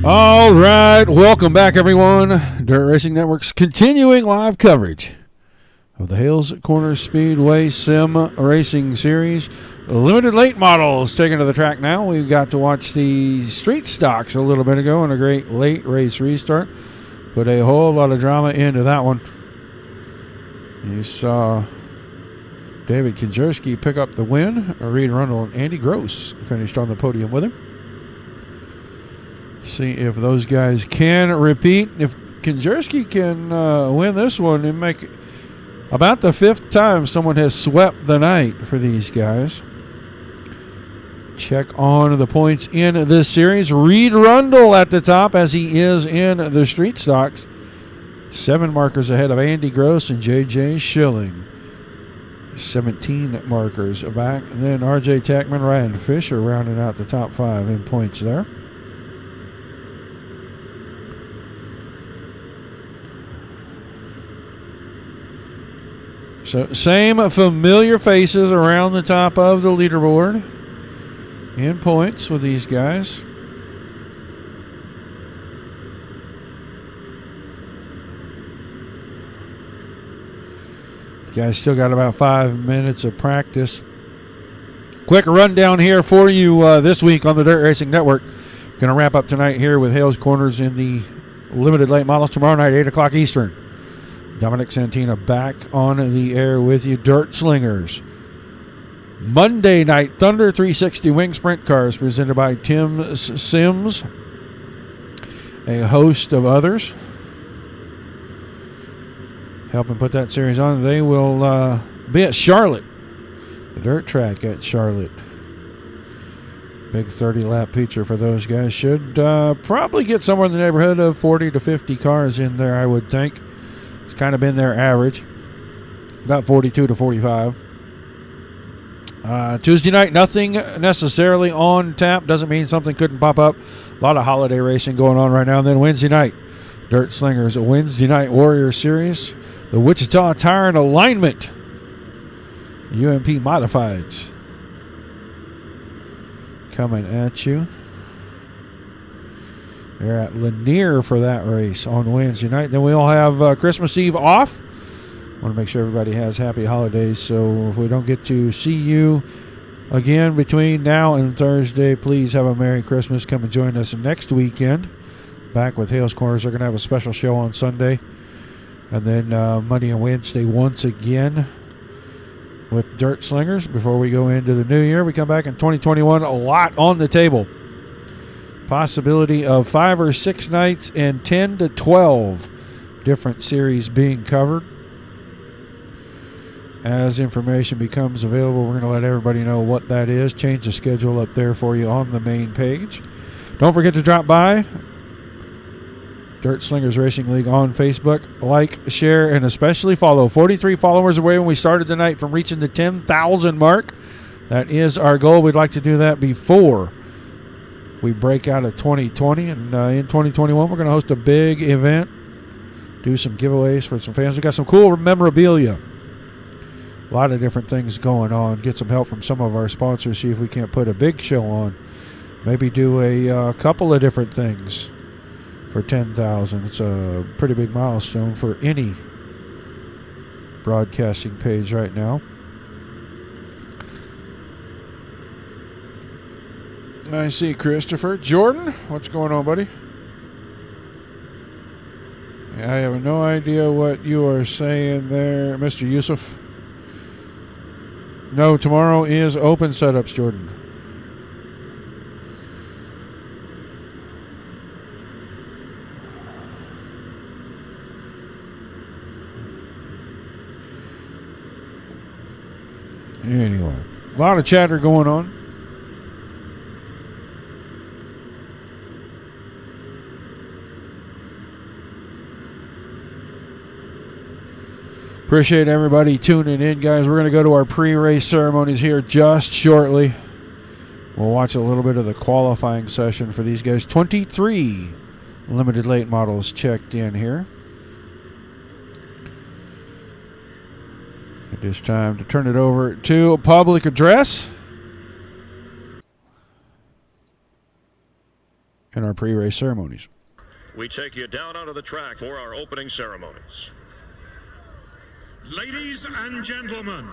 All right, welcome back, everyone. Dirt Racing Network's continuing live coverage of the Hales Corners Speedway Sim Racing Series. Limited late models taken to the track now. We got to watch the street stocks a little bit ago in a great late race restart. Put a whole lot of drama into that one. You saw David Kinjerski pick up the win. Reed Rundle and Andy Gross finished on the podium with him. See if those guys can repeat. If Kinjerski can win this one and make about the fifth time someone has swept the night for these guys. Check on the points in this series. Reed Rundle at the top as he is in the street stocks. 7 markers ahead of Andy Gross and J.J. Schilling. 17 markers back. And then R.J. Tackman, Ryan Fisher rounding out the top 5 in points there. So same familiar faces around the top of the leaderboard in points with these guys. Guys still got about 5 minutes of practice. Quick rundown here for you this week on the Dirt Racing Network. Going to wrap up tonight here with Hales Corners in the limited late models tomorrow night, 8 o'clock Eastern. Dominic Santina back on the air with you. Dirt Slingers. Monday night, Thunder 360 Wing Sprint Cars presented by Tim Sims. A host of others. helping put that series on. They will be at Charlotte, the dirt track at Charlotte. Big 30-lap feature for those guys. Should probably get somewhere in the neighborhood of 40 to 50 cars in there, I would think. It's kind of been their average, about 42 to 45. Tuesday night, nothing necessarily on tap. Doesn't mean something couldn't pop up. A lot of holiday racing going on right now. And then Wednesday night, Dirt Slingers, a Wednesday night Warrior Series. The Wichita Tire and Alignment UMP Modifieds coming at you. They're at Lanier for that race on Wednesday night. Then we'll have Christmas Eve off. Want to make sure everybody has happy holidays. So if we don't get to see you again between now and Thursday, please have a Merry Christmas. Come and join us next weekend. Back with Hales Corners. They're going to have a special show on Sunday. And then Monday and Wednesday once again with Dirt Slingers. Before we go into the new year, we come back in 2021. A lot on the table. Possibility of 5 or 6 nights and 10 to 12 different series being covered. As information becomes available, we're going to let everybody know what that is. Change the schedule up there for you on the main page. Don't forget to drop by Dirt Slingers Racing League on Facebook. Like, share, and especially follow. 43 followers away when we started tonight from reaching the 10,000 mark. That is our goal. We'd like to do that before we break out of 2020. And in 2021, we're going to host a big event, do some giveaways for some fans. We got some cool memorabilia. A lot of different things going on. Get some help from some of our sponsors. See if we can't put a big show on. Maybe do a couple of different things for 10,000. It's a pretty big milestone for any broadcasting page right now. I see Christopher. Jordan, what's going on, buddy? I have no idea what you are saying there, Mr. Yusuf. No, tomorrow is open setups, Jordan. Anyway, a lot of chatter going on. Appreciate everybody tuning in, guys. We're going to go to our pre-race ceremonies here just shortly. We'll watch a little bit of the qualifying session for these guys. 23 limited late models checked in here. It is time to turn it over to a public address in our pre-race ceremonies. We take you down onto the track for our opening ceremonies. Ladies and gentlemen,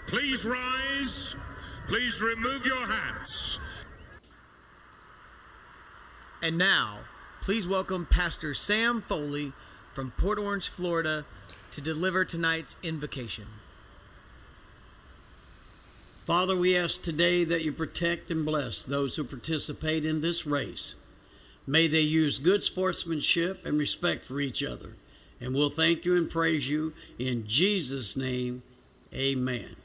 please rise. Please remove your hats. And now, please welcome Pastor Sam Foley from Port Orange, Florida, to deliver tonight's invocation. Father, we ask today that you protect and bless those who participate in this race. May they use good sportsmanship and respect for each other. And we'll thank you and praise you in Jesus' name. Amen.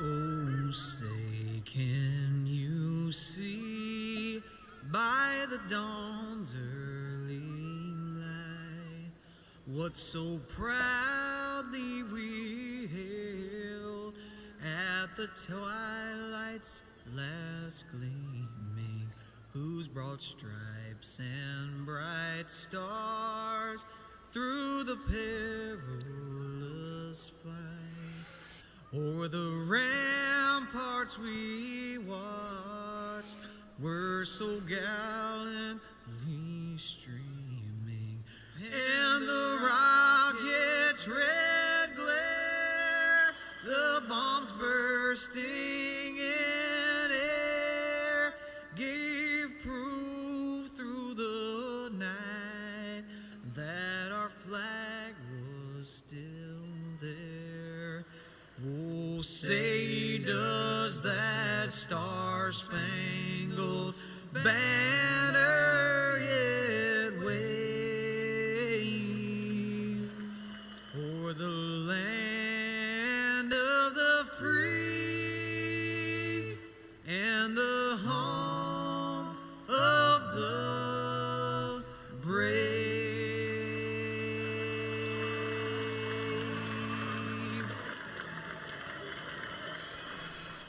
Oh, say, can you see by the dawn's early light what so proudly we hailed at the twilight's last gleaming, whose broad stripes and bright stars through the perilous flight o'er the ramparts we watched were so gallantly streaming, and the rocket's red glare, the bombs bursting in air, gave proof through the night that our flag was still there. Oh, say does that star-spangled banner yet wave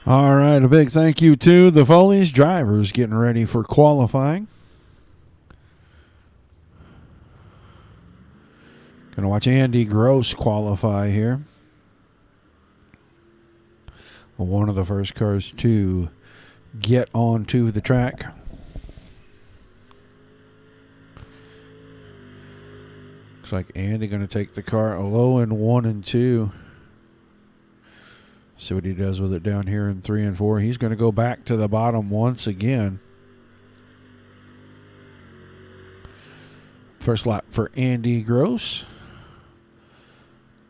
All right, a big thank you to the Foley's drivers getting ready for qualifying. Going to watch Andy Gross qualify here. One of the first cars to get onto the track. Looks like Andy going to take the car low in 1 and 2. See what he does with it down here in 3 and 4. He's going to go back to the bottom once again. First lap for Andy Gross.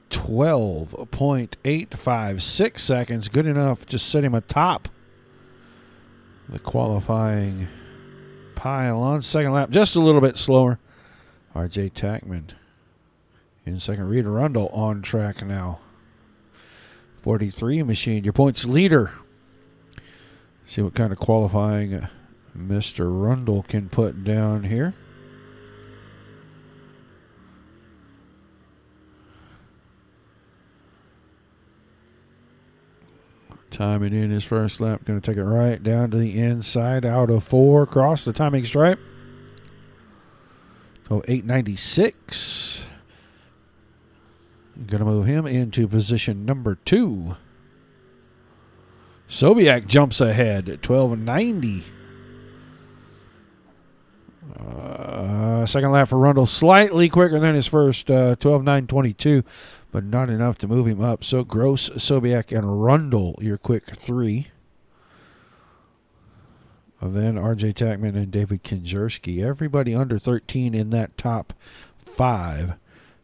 12.856 seconds. Good enough to set him atop the qualifying pile on. Second lap, just a little bit slower. RJ Tackman in second. Rita Rundle on track now. 43 machine, your points leader. See what kind of qualifying Mr. Rundle can put down here. Timing in his first lap, going to take it right down to the inside, out of 4, across the timing stripe. So 896. Going to move him into position number 2. Sobiak jumps ahead at 1290. Second lap for Rundle, slightly quicker than his first, 12.922, but not enough to move him up. So Gross, Sobiak, and Rundle, your quick 3. And then RJ Tackman and David Kinjerski. Everybody under 13 in that top 5.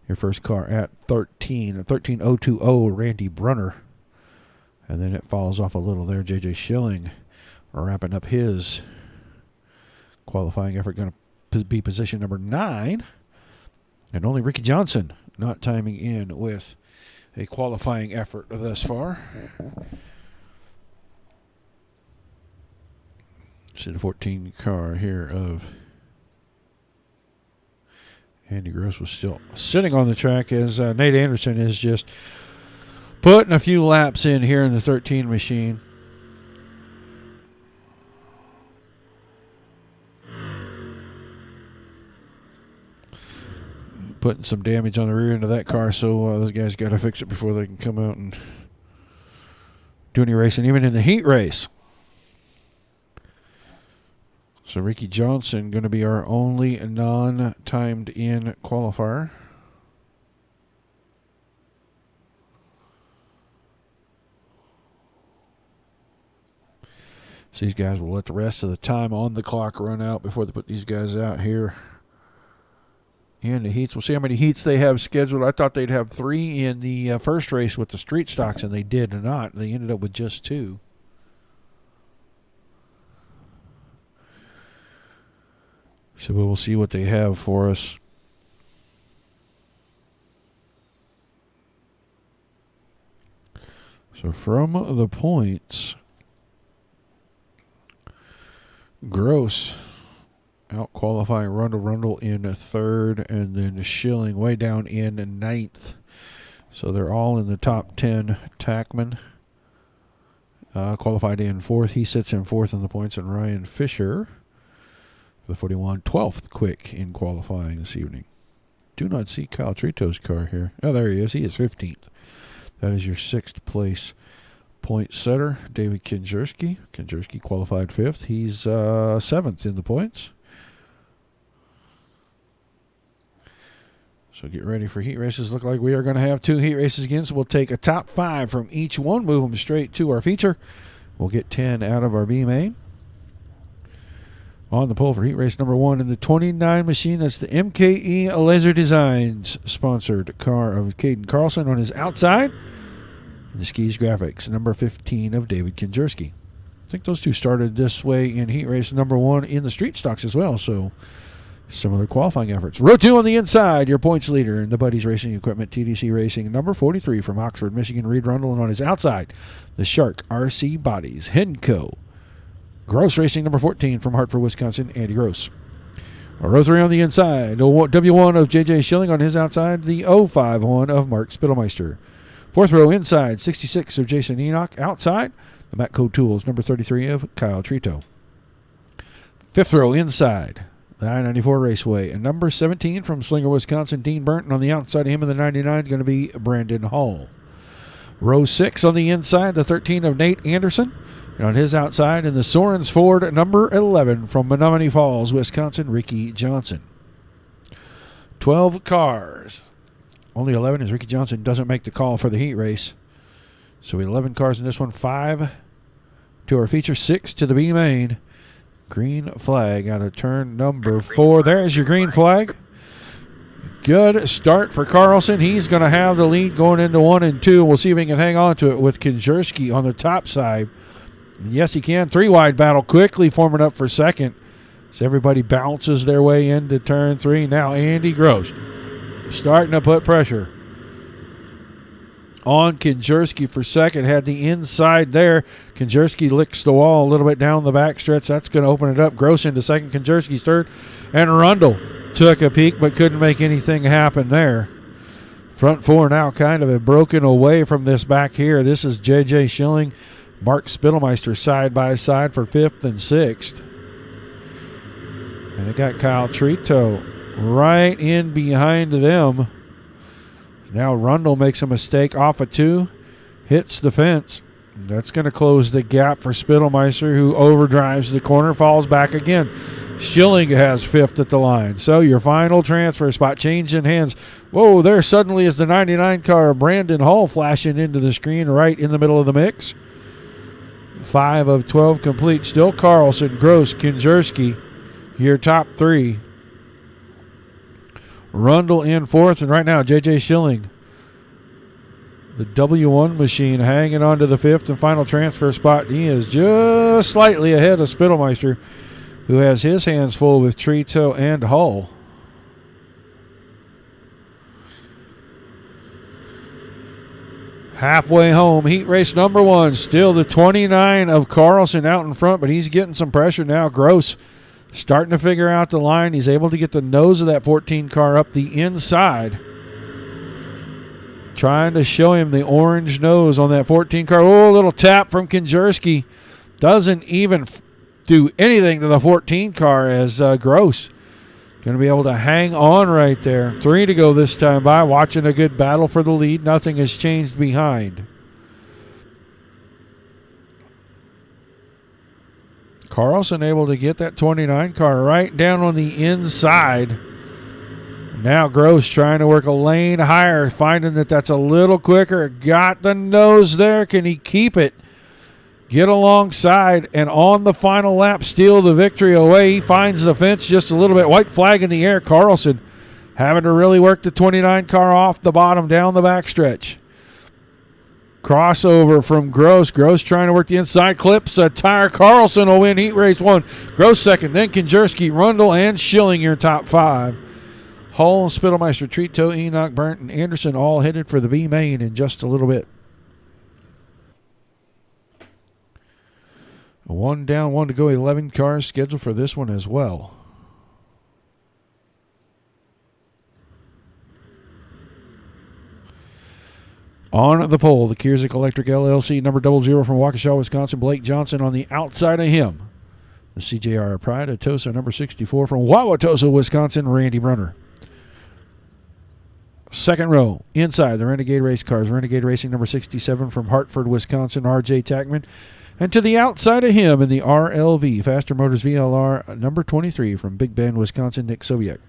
Your first car at 13.020, Randy Brunner. And then it falls off a little there. JJ Schilling wrapping up his qualifying effort. Going to be position number 9. And only Ricky Johnson not timing in with a qualifying effort thus far. See the 14 car here of Andy Gross was still sitting on the track as Nate Anderson is just putting a few laps in here in the 13 machine. Putting some damage on the rear end of that car, so those guys got to fix it before they can come out and do any racing, even in the heat race. So Ricky Johnson going to be our only non-timed in qualifier. So these guys will let the rest of the time on the clock run out before they put these guys out here in the heats. We'll see how many heats they have scheduled. I thought they'd have 3 in the first race with the street stocks, and they did not. They ended up with just 2. So we'll see what they have for us. So from the points, Gross out qualifying Rundle in 3rd, and then Schilling way down in 9th. So they're all in the top 10. Tackman qualified in 4th. He sits in 4th in the points, and Ryan Fisher, the 41, 12th quick in qualifying this evening. Do not see Kyle Trito's car here. Oh, there he is. He is 15th. That is your 6th place point setter, David Kinjerski. Kinjerski qualified 5th. He's 7th in the points. So get ready for heat races. Look like we are going to have 2 heat races again, so we'll take a top 5 from each one, move them straight to our feature. We'll get 10 out of our B main. On the pole for heat race number 1 in the 29 machine, that's the MKE Laser Designs sponsored car of Caden Carlson on his outside. And the Skis Graphics, number 15 of David Kinjerski. I think those two started this way in heat race number 1 in the street stocks as well, so similar qualifying efforts. Row 2 on the inside, your points leader in the Buddies Racing Equipment, TDC Racing, number 43 from Oxford, Michigan, Reed Rundle, and on his outside, the Shark RC Bodies, Henco. Gross Racing, number 14 from Hartford, Wisconsin, Andy Gross. Row 3 on the inside, W1 of JJ Schilling on his outside, the 051 of Mark Spittelmeister. 4th row inside, 66 of Jason Enoch outside, The Matco Tools, number 33 of Kyle Trito. Fifth row inside, the I-94 Raceway. And number 17 from Slinger, Wisconsin, Dean Burton. On the outside of him in the 99 is going to be Brandon Hall. Row 6 on the inside, the 13 of Nate Anderson. And on his outside in the Sorens Ford, number 11 from Menominee Falls, Wisconsin, Ricky Johnson. 12 cars. Only 11 as Ricky Johnson doesn't make the call for the heat race. So 11 cars in this one. 5 to our feature, 6 to the B main. Green flag out of turn number 4. There's your green flag. Good start for Carlson. He's going to have the lead going into 1 and 2. We'll see if he can hang on to it with Kinjerski on the top side. And yes, he can. 3 wide battle quickly forming up for second. So everybody bounces their way into turn 3. Now Andy Gross starting to put pressure on Kinjerski for second. Had the inside there. Kinjerski licks the wall a little bit down the backstretch. That's going to open it up. Gross into second. Kinjerski's third. And Rundle took a peek but couldn't make anything happen there. Front 4 now kind of have broken away from this back here. This is J.J. Schilling, Mark Spittelmeister side by side for 5th and 6th. And they got Kyle Trito right in behind them. Now Rundle makes a mistake off of 2, hits the fence. That's going to close the gap for Spittelmeister, who overdrives the corner, falls back again. Schilling has 5th at the line. So your final transfer spot changing hands. Whoa, there suddenly is the 99 car, Brandon Hall, flashing into the screen right in the middle of the mix. 5 of 12 complete. Still Carlson, Gross, Kinjerski, your top 3. Rundle in 4th, and right now J.J. Schilling, the W1 machine, hanging on to the 5th and final transfer spot. He is just slightly ahead of Spittelmeister, who has his hands full with Trito and Hull. Halfway home, heat race number 1. Still the 29 of Carlson out in front, but he's getting some pressure now. Gross starting to figure out the line. He's able to get the nose of that 14 car up the inside. Trying to show him the orange nose on that 14 car. Oh, a little tap from Kinjerski. Doesn't even do anything to the 14 car as Gross going to be able to hang on right there. 3 to go this time by. Watching a good battle for the lead. Nothing has changed behind. Carlson able to get that 29 car right down on the inside. Now Gross trying to work a lane higher, finding that that's a little quicker. Got the nose there. Can he keep it? Get alongside, and on the final lap, steal the victory away. He finds the fence just a little bit. White flag in the air. Carlson having to really work the 29 car off the bottom down the backstretch. Crossover from Gross. Gross trying to work the inside. Clips a tire. Carlson will win heat race 1. Gross second. Then Kinjerski, Rundle, and Schilling your top 5. Hull, Spittelmeister, Trito, Enoch, Burnt, and Anderson all headed for the B main in just a little bit. 1 down, 1 to go. 11 cars scheduled for this one as well. On the pole, the Kiersick Electric LLC, number 00 from Waukesha, Wisconsin, Blake Johnson. On the outside of him, the CJR Pride of Tosa, number 64 from Wauwatosa, Wisconsin, Randy Brunner. Second row, inside the Renegade race cars, Renegade Racing, number 67 from Hartford, Wisconsin, R.J. Tackman. And to the outside of him in the RLV, Faster Motors VLR, number 23 from Big Bend, Wisconsin, Nick Soviak.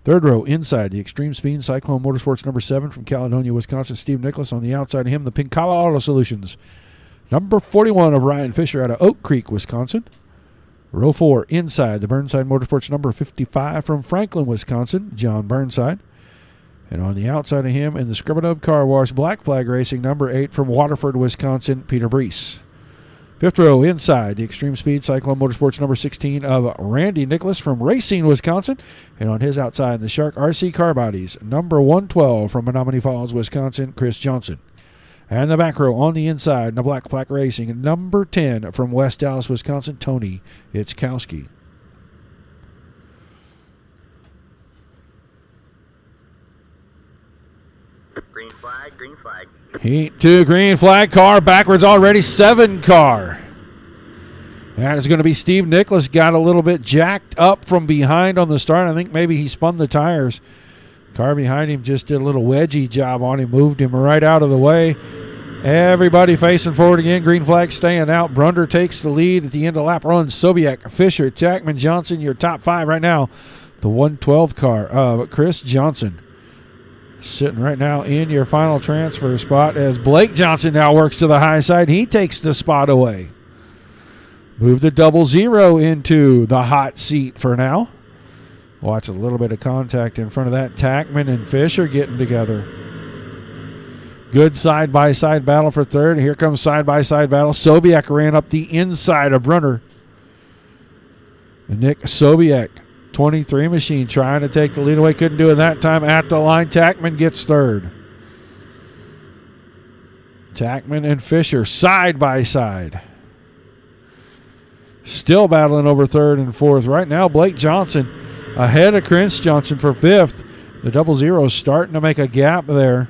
Third row, inside the Extreme Speed Cyclone Motorsports, number 7 from Caledonia, Wisconsin, Steve Nicholas. On the outside of him, the Pincala Auto Solutions, number 41 of Ryan Fisher out of Oak Creek, Wisconsin. Row 4, inside the Burnside Motorsports, number 55 from Franklin, Wisconsin, John Burnside. And on the outside of him in the Scribadub Car Wash, Black Flag Racing, number 8 from Waterford, Wisconsin, Peter Brees. Fifth row, inside the Extreme Speed Cyclone Motorsports, number 16 of Randy Nicholas from Racine, Wisconsin. And on his outside, the Shark RC Car Bodies, number 112 from Menominee Falls, Wisconsin, Chris Johnson. And the back row on the inside, in the Black Flag Racing, number 10 from West Dallas, Wisconsin, Tony Itzkowski. Green flag, green flag. Heat 2 green flag car. Backwards already 7 car. That is going to be Steve Nicholas. Got a little bit jacked up from behind on the start. I think maybe he spun the tires. Car behind him just did a little wedgie job on him. Moved him right out of the way. Everybody facing forward again. Green flag staying out. Brunder takes the lead at the end of lap run. Sobiek, Fisher, Tackman, Johnson, your top 5 right now. The 112 car. Chris Johnson sitting right now in your final transfer spot as Blake Johnson now works to the high side. He takes the spot away. Move the 00 into the hot seat for now. Watch a little bit of contact in front of that. Tackman and Fisher getting together. Good side-by-side battle for third. Here comes side-by-side battle. Sobiek ran up the inside of Brunner. Nick Sobiek, 23 machine, trying to take the lead away. Couldn't do it that time at the line. Tackman gets third. Tackman and Fisher side-by-side. Still battling over third and fourth. Right now, Blake Johnson ahead of Chris Johnson for fifth. The 00 starting to make a gap there.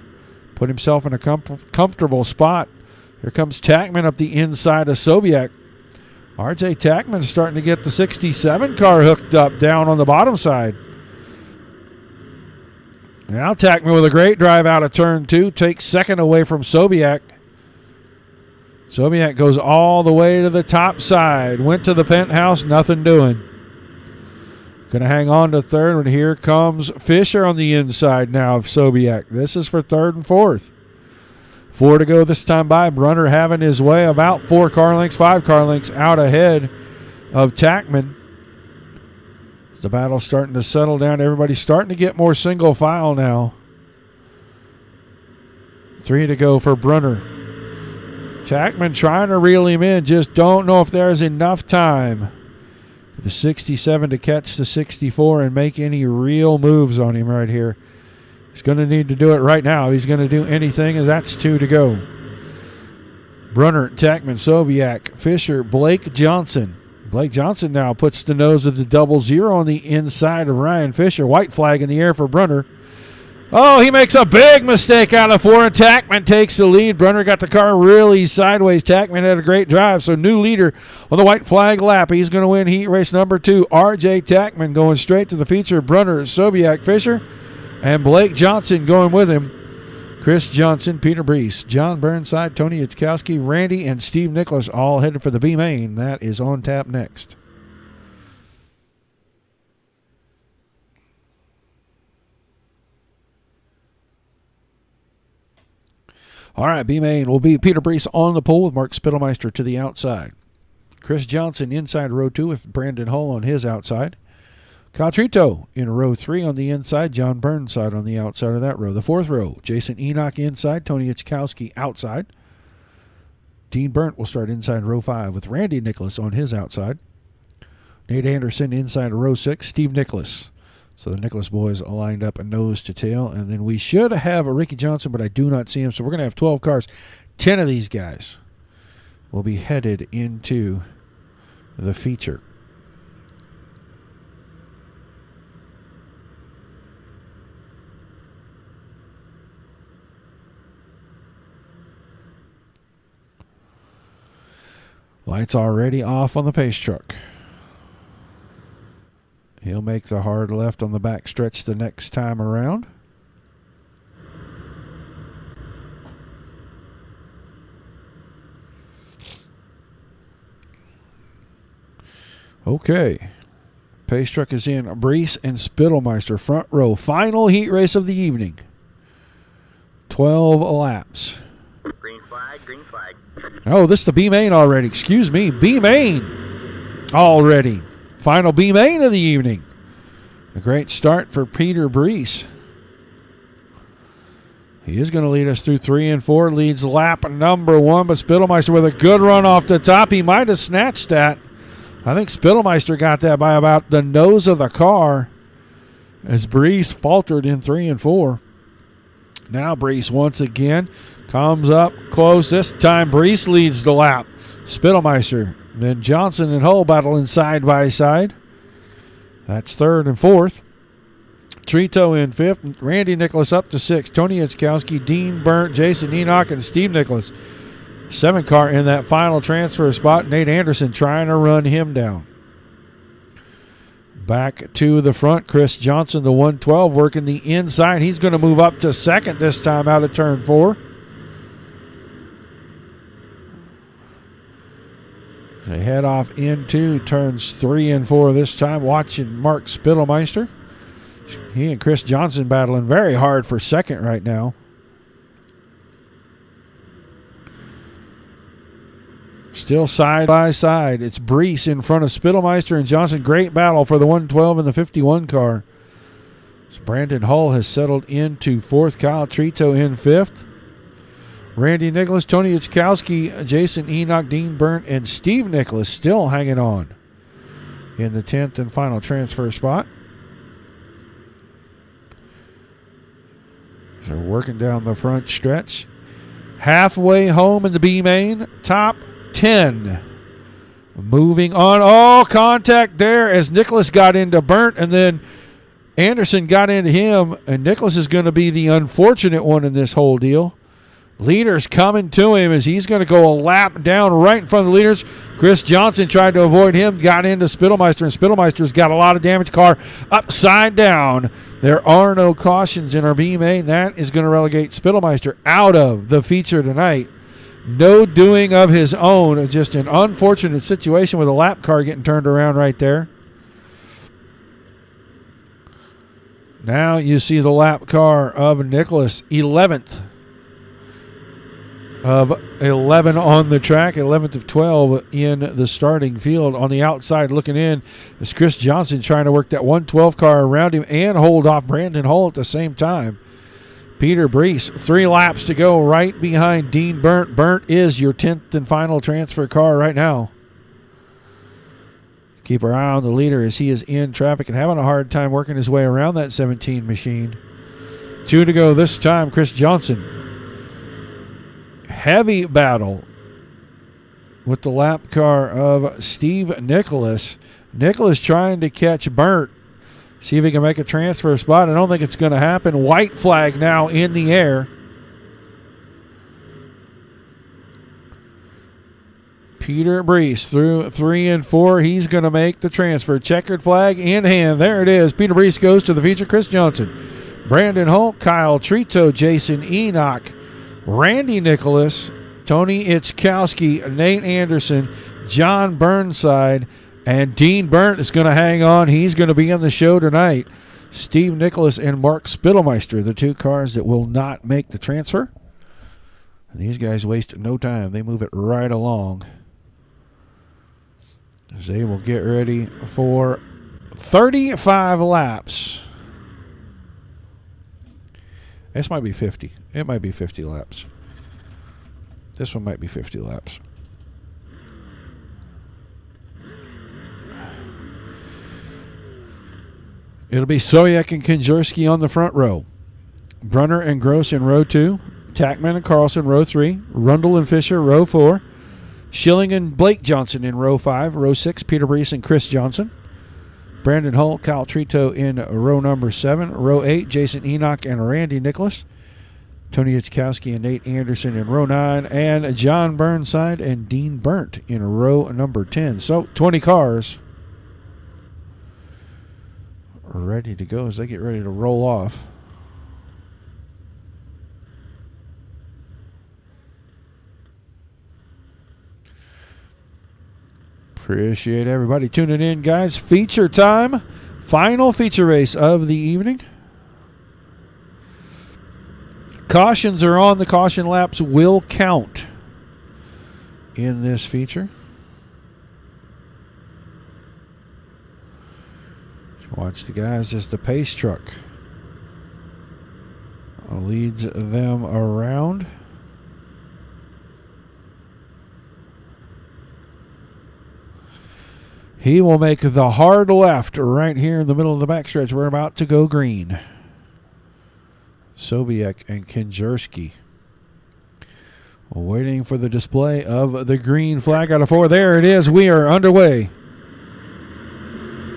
Put himself in a comfortable spot. Here comes Tackman up the inside of Sobiek. RJ Tackman starting to get the 67 car hooked up down on the bottom side. Now Tackman with a great drive out of turn 2. Takes second away from Sobiek. Sobiek goes all the way to the top side. Went to the penthouse, nothing doing. Going to hang on to third, and here comes Fisher on the inside now of Sobiek. This is for third and fourth. 4 to go this time by. Brunner having his way about 4 car lengths, 5 car lengths out ahead of Tackman. The battle's starting to settle down. Everybody's starting to get more single file now. 3 to go for Brunner. Tackman trying to reel him in. Just don't know if there's enough time for the 67 to catch the 64 and make any real moves on him right here. He's going to need to do it right now. He's going to do anything, as that's 2 to go. Brunner, Tackman, Sobiek, Fisher, Blake Johnson. Blake Johnson now puts the nose of the 00 on the inside of Ryan Fisher. White flag in the air for Brunner. Oh, he makes a big mistake out of 4, and Tackman takes the lead. Brunner got the car really sideways. Tackman had a great drive, so new leader on the white flag lap. He's going to win heat race number 2. RJ Tackman going straight to the feature. Brunner, Sobiek, Fisher, and Blake Johnson going with him. Chris Johnson, Peter Brees, John Burnside, Tony Itzkowski, Randy, and Steve Nicholas all headed for the B main. That is on tap next. All right, B-Main will be Peter Brees on the pole with Mark Spittelmeister to the outside. Chris Johnson inside row 2 with Brandon Hull on his outside. Kyle Trito in row 3 on the inside. John Burnside on the outside of that row. The 4th row, Jason Enoch inside. Tony Itzkowski outside. Dean Burnt will start inside row 5 with Randy Nicholas on his outside. Nate Anderson inside row 6. Steve Nicholas. So the Nicholas boys lined up a nose to tail. And then we should have a Ricky Johnson, but I do not see him. So we're going to have 12 cars. 10 of these guys will be headed into the feature. Lights already off on the pace truck. He'll make the hard left on the back stretch the next time around. Okay. Pace truck is in. Brees and Spittelmeister front row. Final heat race of the evening. 12 laps. Green flag, green flag. Oh, this is the B-Main already. Excuse me. B-Main already. Final B-Main of the evening. A great start for Peter Brees. He is going to lead us through 3 and 4. Leads lap number 1, but Spittelmeister with a good run off the top. He might have snatched that. I think Spittelmeister got that by about the nose of the car as Brees faltered in 3 and 4. Now Brees once again comes up close. This time Brees leads the lap. Spittelmeister, then Johnson and Hull battling side by side. That's 3rd and 4th. Trito in 5th. Randy Nicholas up to 6th. Tony Itzkowski, Dean Burnt, Jason Enoch, and Steve Nicholas. 7 car in that final transfer spot. Nate Anderson trying to run him down. Back to the front, Chris Johnson, the 112, working the inside. He's going to move up to 2nd this time out of turn 4. They head off into turns 3 and 4 this time, watching Mark Spittelmeister. He and Chris Johnson battling very hard for 2nd right now. Still side by side. It's Brees in front of Spittelmeister and Johnson. Great battle for the 112 and the 51 car. So Brandon Hull has settled into 4th. Kyle Trito in 5th. Randy Nicholas, Tony Itzkowski, Jason Enoch, Dean Burnt, and Steve Nicholas still hanging on in the 10th and final transfer spot. So working down the front stretch. Halfway home in the B main, top 10. Moving on. Oh, contact there as Nicholas got into Burnt, and then Anderson got into him, and Nicholas is going to be the unfortunate one in this whole deal. Leaders coming to him as he's going to go a lap down right in front of the leaders. Chris Johnson tried to avoid him, got into Spittelmeister, and Spittelmeister's got a lot of damage. Car upside down. There are no cautions in our B main. That is going to relegate Spittelmeister out of the feature tonight. No doing of his own. Just an unfortunate situation with a lap car getting turned around right there. Now you see the lap car of Nicholas, 11th. Of 11 on the track, 11th of 12 in the starting field. On the outside looking in is Chris Johnson trying to work that 112 car around him and hold off Brandon Hull at the same time. Peter Brees, 3 laps to go right behind Dean Burnt. Burnt is your 10th and final transfer car right now. Keep our eye on the leader as he is in traffic and having a hard time working his way around that 17 machine. 2 to go this time, Chris Johnson. Heavy battle with the lap car of Steve Nicholas. Nicholas trying to catch Burnt. See if he can make a transfer spot. I don't think it's going to happen. White flag now in the air. Peter Brees through 3 and 4. He's going to make the transfer. Checkered flag in hand. There it is. Peter Brees goes to the feature. Chris Johnson, Brandon Holt, Kyle Trito, Jason Enoch, Randy Nicholas, Tony Itzkowski, Nate Anderson, John Burnside, and Dean Burnt is going to hang on. He's going to be on the show tonight. Steve Nicholas and Mark Spittelmeister, the 2 cars that will not make the transfer. And these guys waste no time. They move it right along as they will get ready for 35 laps. This might be 50. It might be 50 laps. This one might be 50 laps. It'll be Soyak and Kinjurski on the front row. Brunner and Gross in row 2. Tackman and Carlson, row 3. Rundle and Fisher, row 4. Schilling and Blake Johnson in row 5. Row 6, Peter Brees and Chris Johnson. Brandon Holt, Kyle Trito in row number 7. Row 8, Jason Enoch and Randy Nicholas. Tony Itzkowski and Nate Anderson in row 9. And John Burnside and Dean Burnt in row number 10. So 20 cars ready to go as they get ready to roll off. Appreciate everybody tuning in, guys. Feature time. Final feature race of the evening. Cautions are on. The caution laps will count in this feature. Watch the guys as the pace truck leads them around. He will make the hard left right here in the middle of the backstretch. We're about to go green. Sobiek and Kinjurski waiting for the display of the green flag out of 4. There it is. We are underway.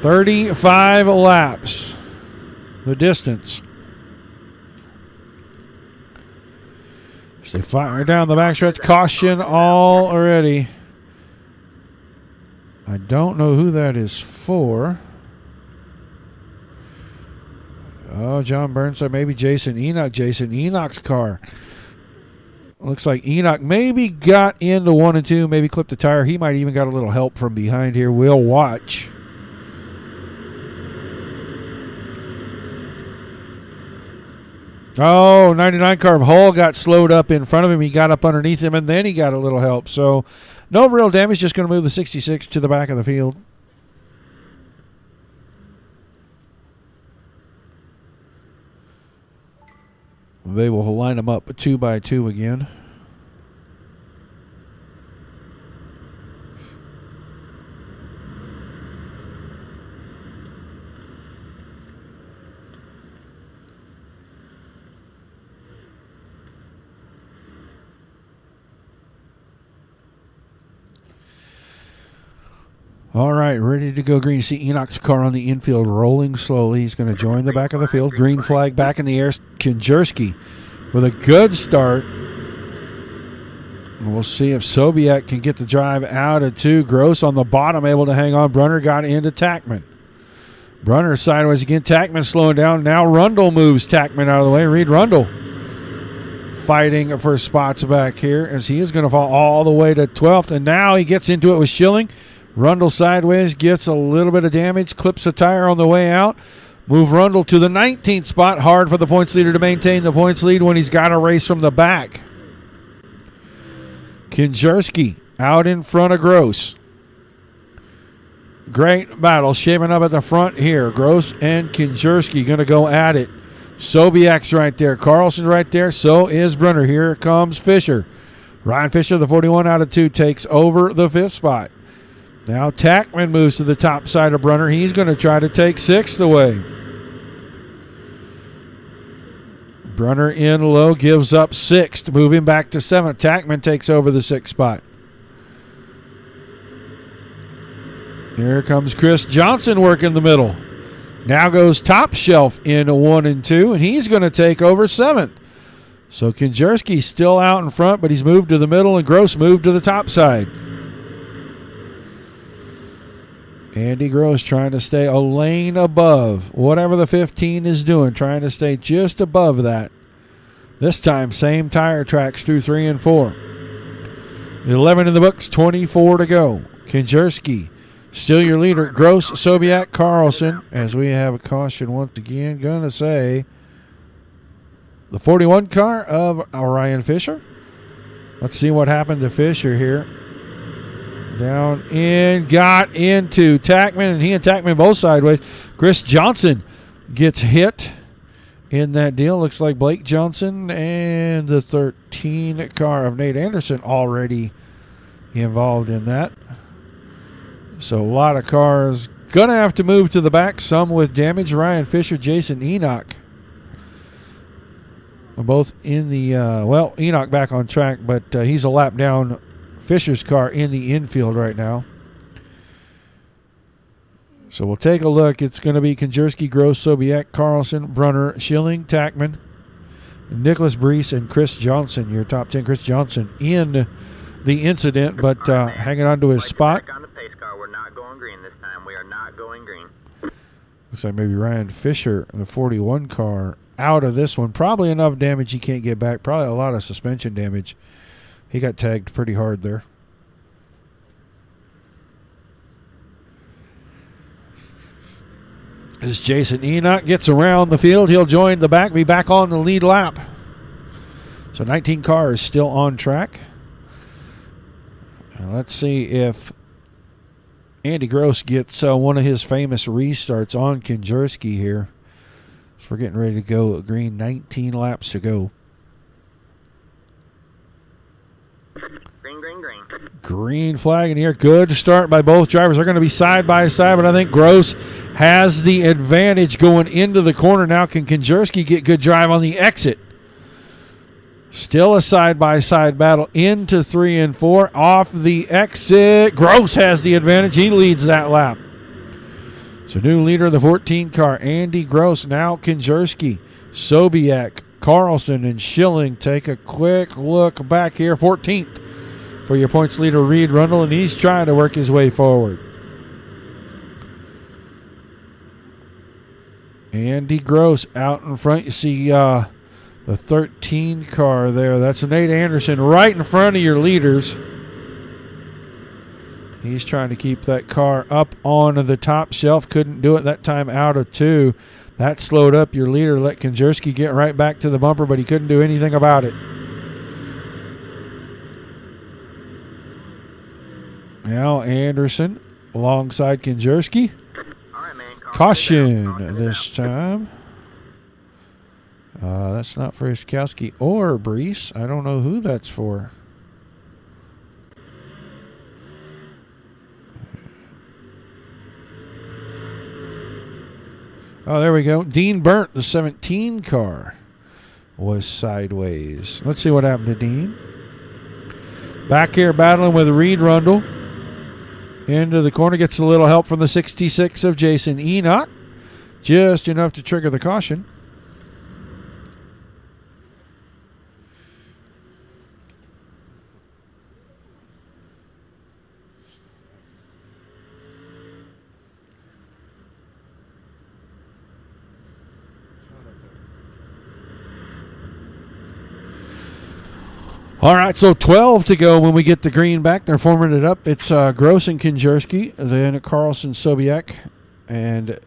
35 laps. the distance. So they fire down the backstretch. Caution already. I don't know who that is for. Oh, John Burnside, maybe Jason Enoch. Jason Enoch's car. Looks like Enoch maybe got into 1 and 2, maybe clipped the tire. He might even got a little help from behind here. We'll watch. Oh, 99 car. Hull got slowed up in front of him. He got up underneath him, and then he got a little help. So no real damage. Just going to move the 66 to the back of the field. They will line them up 2 by 2 again. All right, ready to go green. You see Enoch's car on the infield rolling slowly. He's going to join the back of the field. Green flag back in the air. Kinjerski with a good start. And we'll see if Sobiek can get the drive out of 2. Gross on the bottom, able to hang on. Brunner got into Tackman. Brunner sideways again. Tackman slowing down. Now Rundle moves Tackman out of the way. Reed Rundle fighting for spots back here as he is going to fall all the way to 12th. And now he gets into it with Schilling. Rundle sideways, gets a little bit of damage, clips a tire on the way out. Move Rundle to the 19th spot. Hard for the points leader to maintain the points lead when he's got a race from the back. Kinjerski out in front of Gross. Great battle shaping up at the front here. Gross and Kinjerski going to go at it. Sobiek's right there. Carlson's right there. So is Brunner. Here comes Fisher. Ryan Fisher, the 41 out of 2, takes over the 5th spot. Now Tackman moves to the top side of Brunner. He's going to try to take 6th away. Brunner in low, gives up 6th, moving back to 7th. Tackman takes over the 6th spot. Here comes Chris Johnson working the middle. Now goes Top Shelf in 1 and 2, and he's going to take over 7th. So Kinjerski's still out in front, but he's moved to the middle, and Gross moved to the top side. Andy Gross trying to stay a lane above whatever the 15 is doing, trying to stay just above that. This time, same tire tracks through 3 and 4. 11 in the books, 24 to go. Kinjerski, still your leader. Gross, Sobiek, Carlson, as we have a caution once again. Going to say the 41 car of Ryan Fisher. Let's see what happened to Fisher here. Down in, got into Tackman, and he and Tackman both sideways. Chris Johnson gets hit in that deal. Looks like Blake Johnson and the 13 car of Nate Anderson already involved in that. So a lot of cars going to have to move to the back, some with damage. Ryan Fisher, Jason Enoch. Both in the, Enoch back on track, but he's a lap down. Fisher's car in the infield right now. So we'll take a look. It's going to be Kinjerski, Gross, Sobiek, Carlson, Brunner, Schilling, Tackman, Nicholas Brees, and Chris Johnson. Your top 10. Chris Johnson in the incident, but hanging on to his spot. On the pace car, we're not going green this time. We are not going green. Looks like maybe Ryan Fisher, the 41 car, out of this one. Probably enough damage he can't get back. Probably a lot of suspension damage. He got tagged pretty hard there. As Jason Enoch gets around the field, he'll join the back, be back on the lead lap. So 19 car is still on track. And let's see if Andy Gross gets one of his famous restarts on Kinjerski here. So we're getting ready to go green, 19 laps to go. Green. Green flag in here. Good start by both drivers. They're going to be side by side, but I think Gross has the advantage going into the corner now. Can Kinjerski get good drive on the exit? Still a side-by-side battle into 3 and 4. Off the exit. Gross has the advantage. He leads that lap. So new leader of the 14 car, Andy Gross. Now Kinjerski, Sobiek, Carlson, and Schilling. Take a quick look back here. 14th for your points leader, Reed Rundle, and he's trying to work his way forward. Andy Gross out in front. You see the 13 car there. That's Nate Anderson right in front of your leaders. He's trying to keep that car up on the top shelf. Couldn't do it that time, out of 2. That slowed up your leader. Let Kinjerski get right back to the bumper, but he couldn't do anything about it. Now Anderson alongside Kinjerski. Caution this time. That's not for Iskowski or Brees. I don't know who that's for. Oh, there we go. Dean Burnt, the 17 car, was sideways. Let's see what happened to Dean. Back here battling with Reed Rundle. Into the corner, gets a little help from the 66 of Jason Enoch. Just enough to trigger the caution. All right, so 12 to go when we get the green back. They're forming it up. It's Gross and Kinjerski, then Carlson, Sobiek, and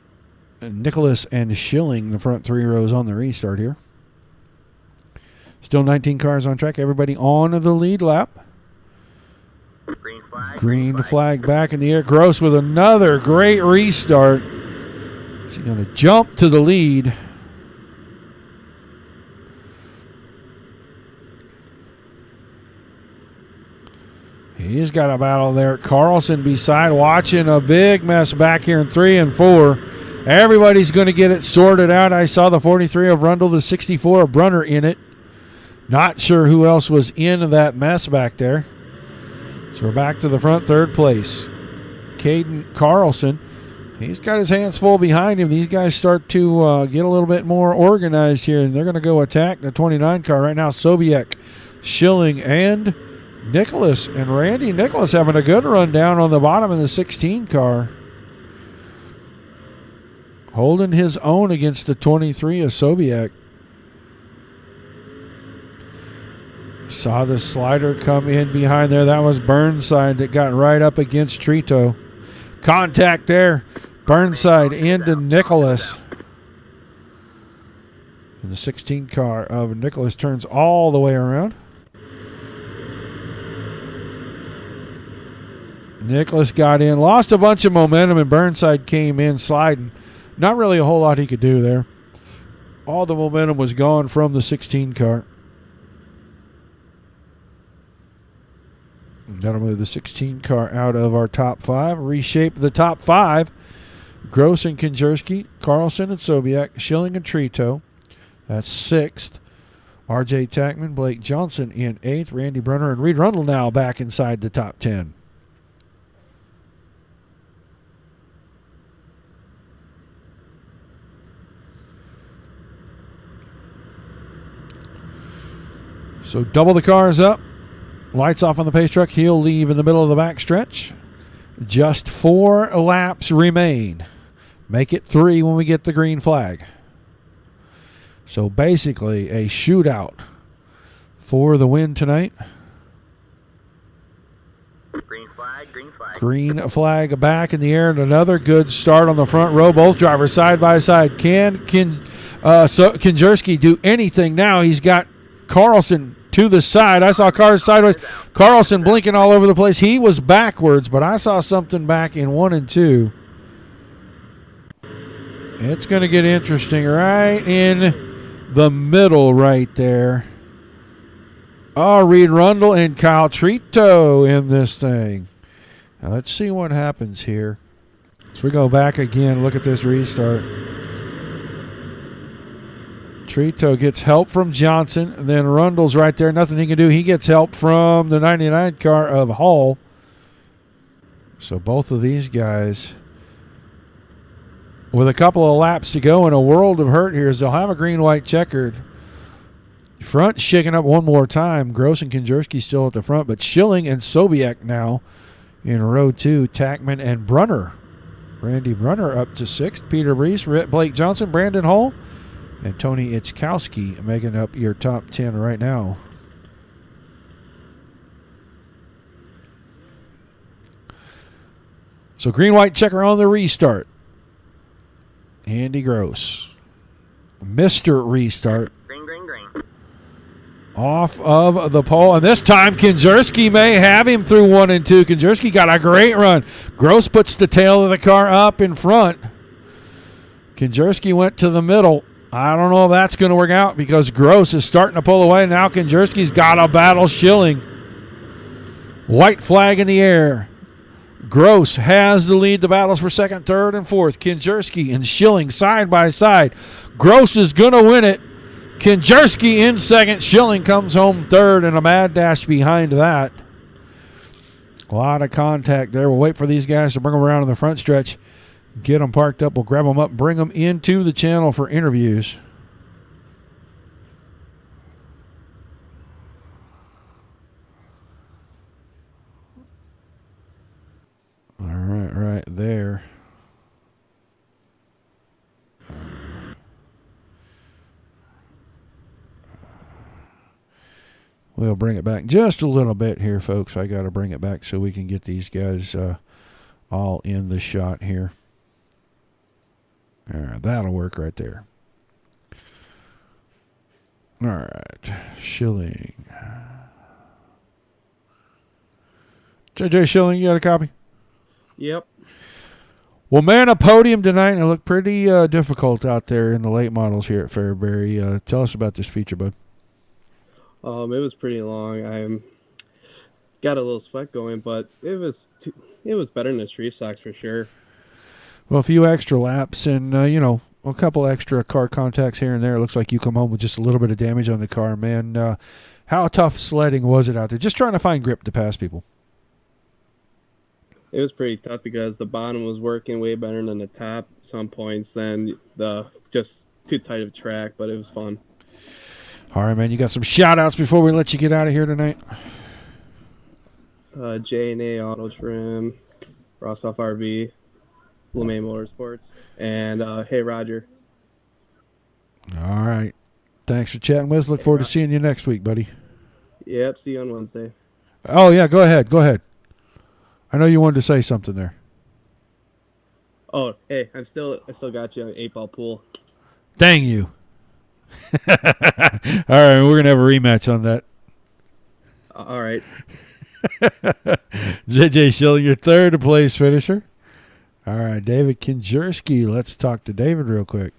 Nicholas and Schilling, the front 3 rows on the restart here. Still 19 cars on track. Everybody on the lead lap. Green flag back in the air. Gross with another great restart. He's going to jump to the lead. He's got a battle there. Carlson beside, watching a big mess back here in 3 and 4. Everybody's going to get it sorted out. I saw the 43 of Rundle, the 64 of Brunner in it. Not sure who else was in that mess back there. So we're back to the front, 3rd place. Caden Carlson, he's got his hands full behind him. These guys start to get a little bit more organized here, and they're going to go attack the 29 car right now. Sobiek, Schilling, and Nicholas. And Randy Nicholas having a good run down on the bottom of the 16 car. Holding his own against the 23 of Sobiek. Saw the slider come in behind there. That was Burnside that got right up against Trito. Contact there. Burnside into Nicholas. And the 16 car of Nicholas turns all the way around. Nicholas got in, lost a bunch of momentum, and Burnside came in sliding. Not really a whole lot he could do there. All the momentum was gone from the 16 car. That'll move the 16 car out of our top 5. Reshape the top 5. Gross and Kinjerski, Carlson and Sobiek, Schilling and Trito. That's 6th. R.J. Tackman, Blake Johnson in 8th. Randy Brunner and Reed Rundle now back inside the top 10. So double the cars up. Lights off on the pace truck. He'll leave in the middle of the back stretch. Just 4 laps remain. Make it 3 when we get the green flag. So basically a shootout for the win tonight. Green flag, green flag. Green flag back in the air, and another good start on the front row. Both drivers side by side. Can Kinjerski do anything now? He's got Carlson to the side. I saw cars sideways. Carlson blinking all over the place. He was backwards, but I saw something back in 1 and 2. It's going to get interesting right in the middle right there. Oh, Reed Rundle and Kyle Trito in this thing. Now let's see what happens here. So we go back again. Look at this restart. Trito gets help from Johnson. And then Rundle's right there. Nothing he can do. He gets help from the 99 car of Hall. So both of these guys with a couple of laps to go and a world of hurt here, is they'll have a green-white checkered. Front shaking up one more time. Gross and Konjerski still at the front, but Schilling and Sobiek now in row 2. Tackman and Brunner. Randy Brunner up to 6th. Peter Reese, Blake Johnson, Brandon Hall, and Tony Itzkowski making up your top 10 right now. So green-white checker on the restart. Andy Gross. Mr. Restart. Green. Off of the pole. And this time, Konjerski may have him through 1 and 2. Konjerski got a great run. Gross puts the tail of the car up in front. Konjerski went to the middle. I don't know if that's going to work out because Gross is starting to pull away. Now Konjerski's got a battle Schilling. White flag in the air. Gross has the lead. The battles for 2nd, 3rd, and 4th. Konjerski and Schilling side by side. Gross is going to win it. Konjerski in 2nd. Schilling comes home 3rd, and a mad dash behind that. A lot of contact there. We'll wait for these guys to bring them around in the front stretch. Get them parked up. We'll grab them up, bring them into the channel for interviews. All right there. We'll bring it back just a little bit here, folks. I got to bring it back so we can get these guys all in the shot here. All right, that'll work right there. All right, Schilling. JJ Schilling, you got a copy? Yep. Well, man, a podium tonight, and it looked pretty difficult out there in the late models here at Fairbury. Tell us about this feature, bud. It was pretty long. I got a little sweat going, but it was better than the street stocks for sure. Well, a few extra laps and, a couple extra car contacts here and there. It looks like you come home with just a little bit of damage on the car, man. How tough sledding was it out there? Just trying to find grip to pass people. It was pretty tough because the bottom was working way better than the top at some points, than the just too tight of track, but it was fun. All right, man. You got some shout-outs before we let you get out of here tonight? J&A Auto Trim, Roscoff RV, LeMay Motorsports, and Hey Roger. All right. Thanks for chatting with us. Look forward to seeing you next week, buddy. Yep, see you on Wednesday. Oh, yeah, go ahead. I know you wanted to say something there. Oh, hey, I still got you on 8-ball pool. Dang you. All right, we're going to have a rematch on that. All right. JJ Schilling, your 3rd place finisher. All right, David Konjerski. Let's talk to David real quick.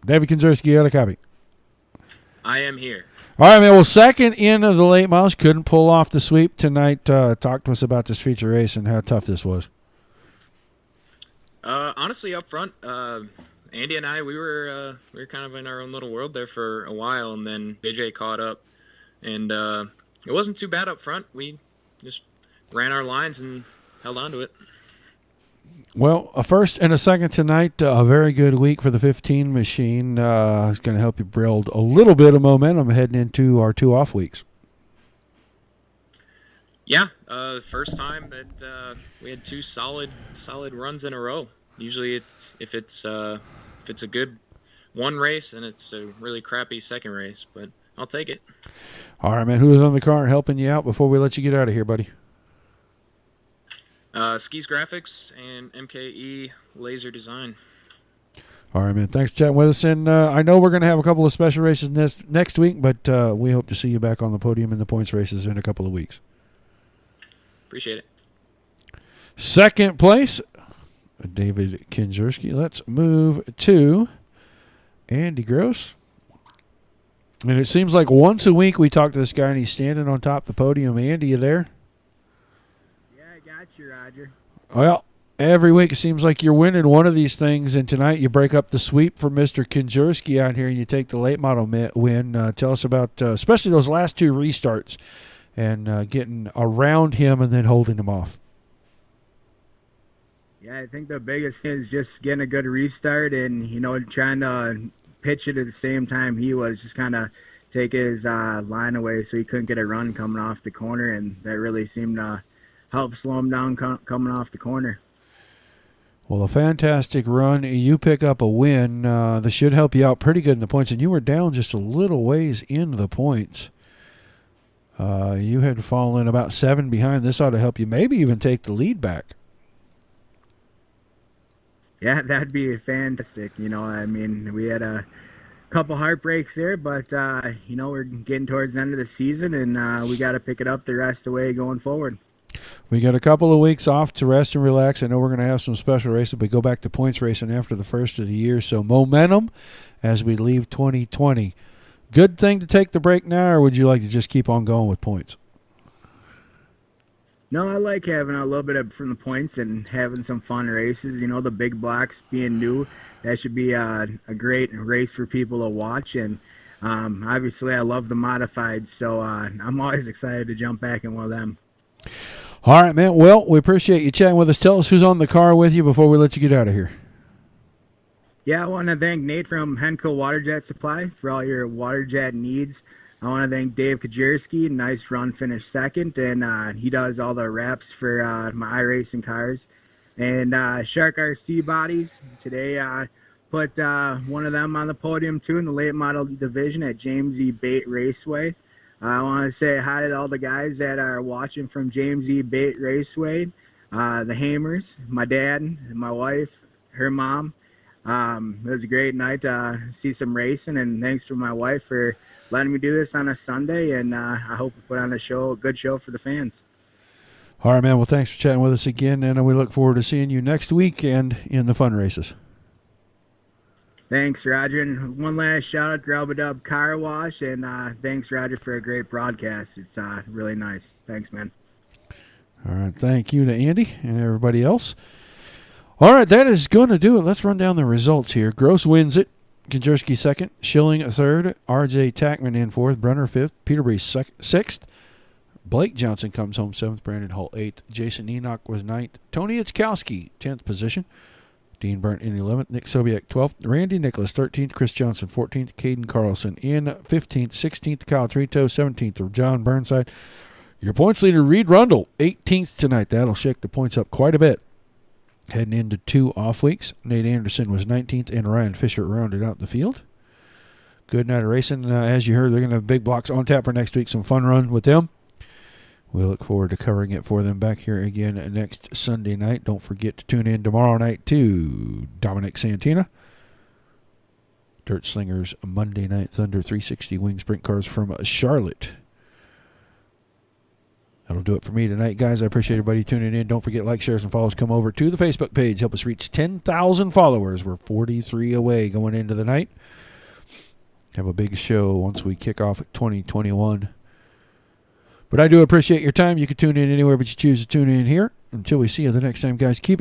David Konjerski, you got a copy? I am here. All right, man. Well, 2nd in of the late models. Couldn't pull off the sweep tonight. Talk to us about this feature race and how tough this was. Honestly, up front, Andy and I, we were kind of in our own little world there for a while, and then JJ caught up, and it wasn't too bad up front. We just ran our lines and held on to it. Well, a 1st and a 2nd tonight. A very good week for the 15 machine. It's going to help you build a little bit of momentum heading into our 2 off weeks. Yeah, first time that we had 2 solid runs in a row. Usually, if it's a good one race, and it's a really crappy 2nd race, but I'll take it. All right, man. Who is on the car helping you out before we let you get out of here, buddy? Skis Graphics and MKE Laser Design. All right, man. Thanks for chatting with us. And I know we're going to have a couple of special races next week, but we hope to see you back on the podium in the points races in a couple of weeks. Appreciate it. 2nd place, David Konjerski. Let's move to Andy Gross. And it seems like once a week we talk to this guy, and he's standing on top of the podium. Andy, you there? Yeah, I got you, Roger. Well, every week it seems like you're winning one of these things, and tonight you break up the sweep for Mr. Konjerski out here, and you take the late model win. Tell us about especially those last 2 restarts and getting around him and then holding him off. Yeah, I think the biggest thing is just getting a good restart and, trying to pitch it at the same time he was, just kind of take his line away so he couldn't get a run coming off the corner, and that really seemed to help slow him down coming off the corner. Well, a fantastic run. You pick up a win. This should help you out pretty good in the points, and you were down just a little ways in the points. You had fallen about 7 behind. This ought to help you maybe even take the lead back. Yeah, that'd be fantastic. We had a couple heartbreaks there, but, we're getting towards the end of the season, and we got to pick it up the rest of the way going forward. We got a couple of weeks off to rest and relax. I know we're going to have some special races, but go back to points racing after the first of the year. So momentum as we leave 2020. Good thing to take the break now, or would you like to just keep on going with points? No, I like having a little bit of from the points and having some fun races. The big blocks being new, that should be a great race for people to watch. And obviously, I love the modifieds, so I'm always excited to jump back in one of them. All right, man. Well, we appreciate you chatting with us. Tell us who's on the car with you before we let you get out of here. Yeah, I want to thank Nate from Henco Water Jet Supply for all your water jet needs. I want to thank Dave Kajerski, nice run, finished second, and he does all the wraps for my iRacing cars. And Shark RC Bodies, today put one of them on the podium too in the late model division at James E. Bate Raceway. I want to say hi to all the guys that are watching from James E. Bate Raceway, the Hamers, my dad, my wife, her mom. It was a great night to see some racing, and thanks to my wife for letting me do this on a Sunday, and I hope we put on a good show for the fans. All right, man. Well, thanks for chatting with us again, and we look forward to seeing you next weekend in the fun races. Thanks, Roger. And one last shout out to Grubba Car Wash, and thanks, Roger, for a great broadcast. It's really nice. Thanks, man. All right. Thank you to Andy and everybody else. All right, that is going to do it. Let's run down the results here. Gross wins it. Kajerski second, Schilling third, R.J. Tackman in fourth, Brunner fifth, Peterbury sixth, Blake Johnson comes home seventh, Brandon Hull eighth, Jason Enoch was ninth, Tony Itzkowski 10th position, Dean Burnt in 11th, Nick Sobiek 12th, Randy Nicholas 13th, Chris Johnson 14th, Caden Carlson in 15th, 16th, Kyle Trito 17th, John Burnside. Your points leader, Reed Rundle, 18th tonight. That'll shake the points up quite a bit. Heading into 2 off weeks, Nate Anderson was 19th, and Ryan Fisher rounded out the field. Good night of racing. As you heard, they're going to have big blocks on tap for next week. Some fun run with them. We look forward to covering it for them back here again next Sunday night. Don't forget to tune in tomorrow night to Dominic Santina. Dirt Slingers Monday Night Thunder 360 wing sprint cars from Charlotte. That'll do it for me tonight, guys. I appreciate everybody tuning in. Don't forget, like, shares, and follows. Come over to the Facebook page. Help us reach 10,000 followers. We're 43 away going into the night. Have a big show once we kick off 2021. But I do appreciate your time. You can tune in anywhere but you choose to tune in here. Until we see you the next time, guys, keep it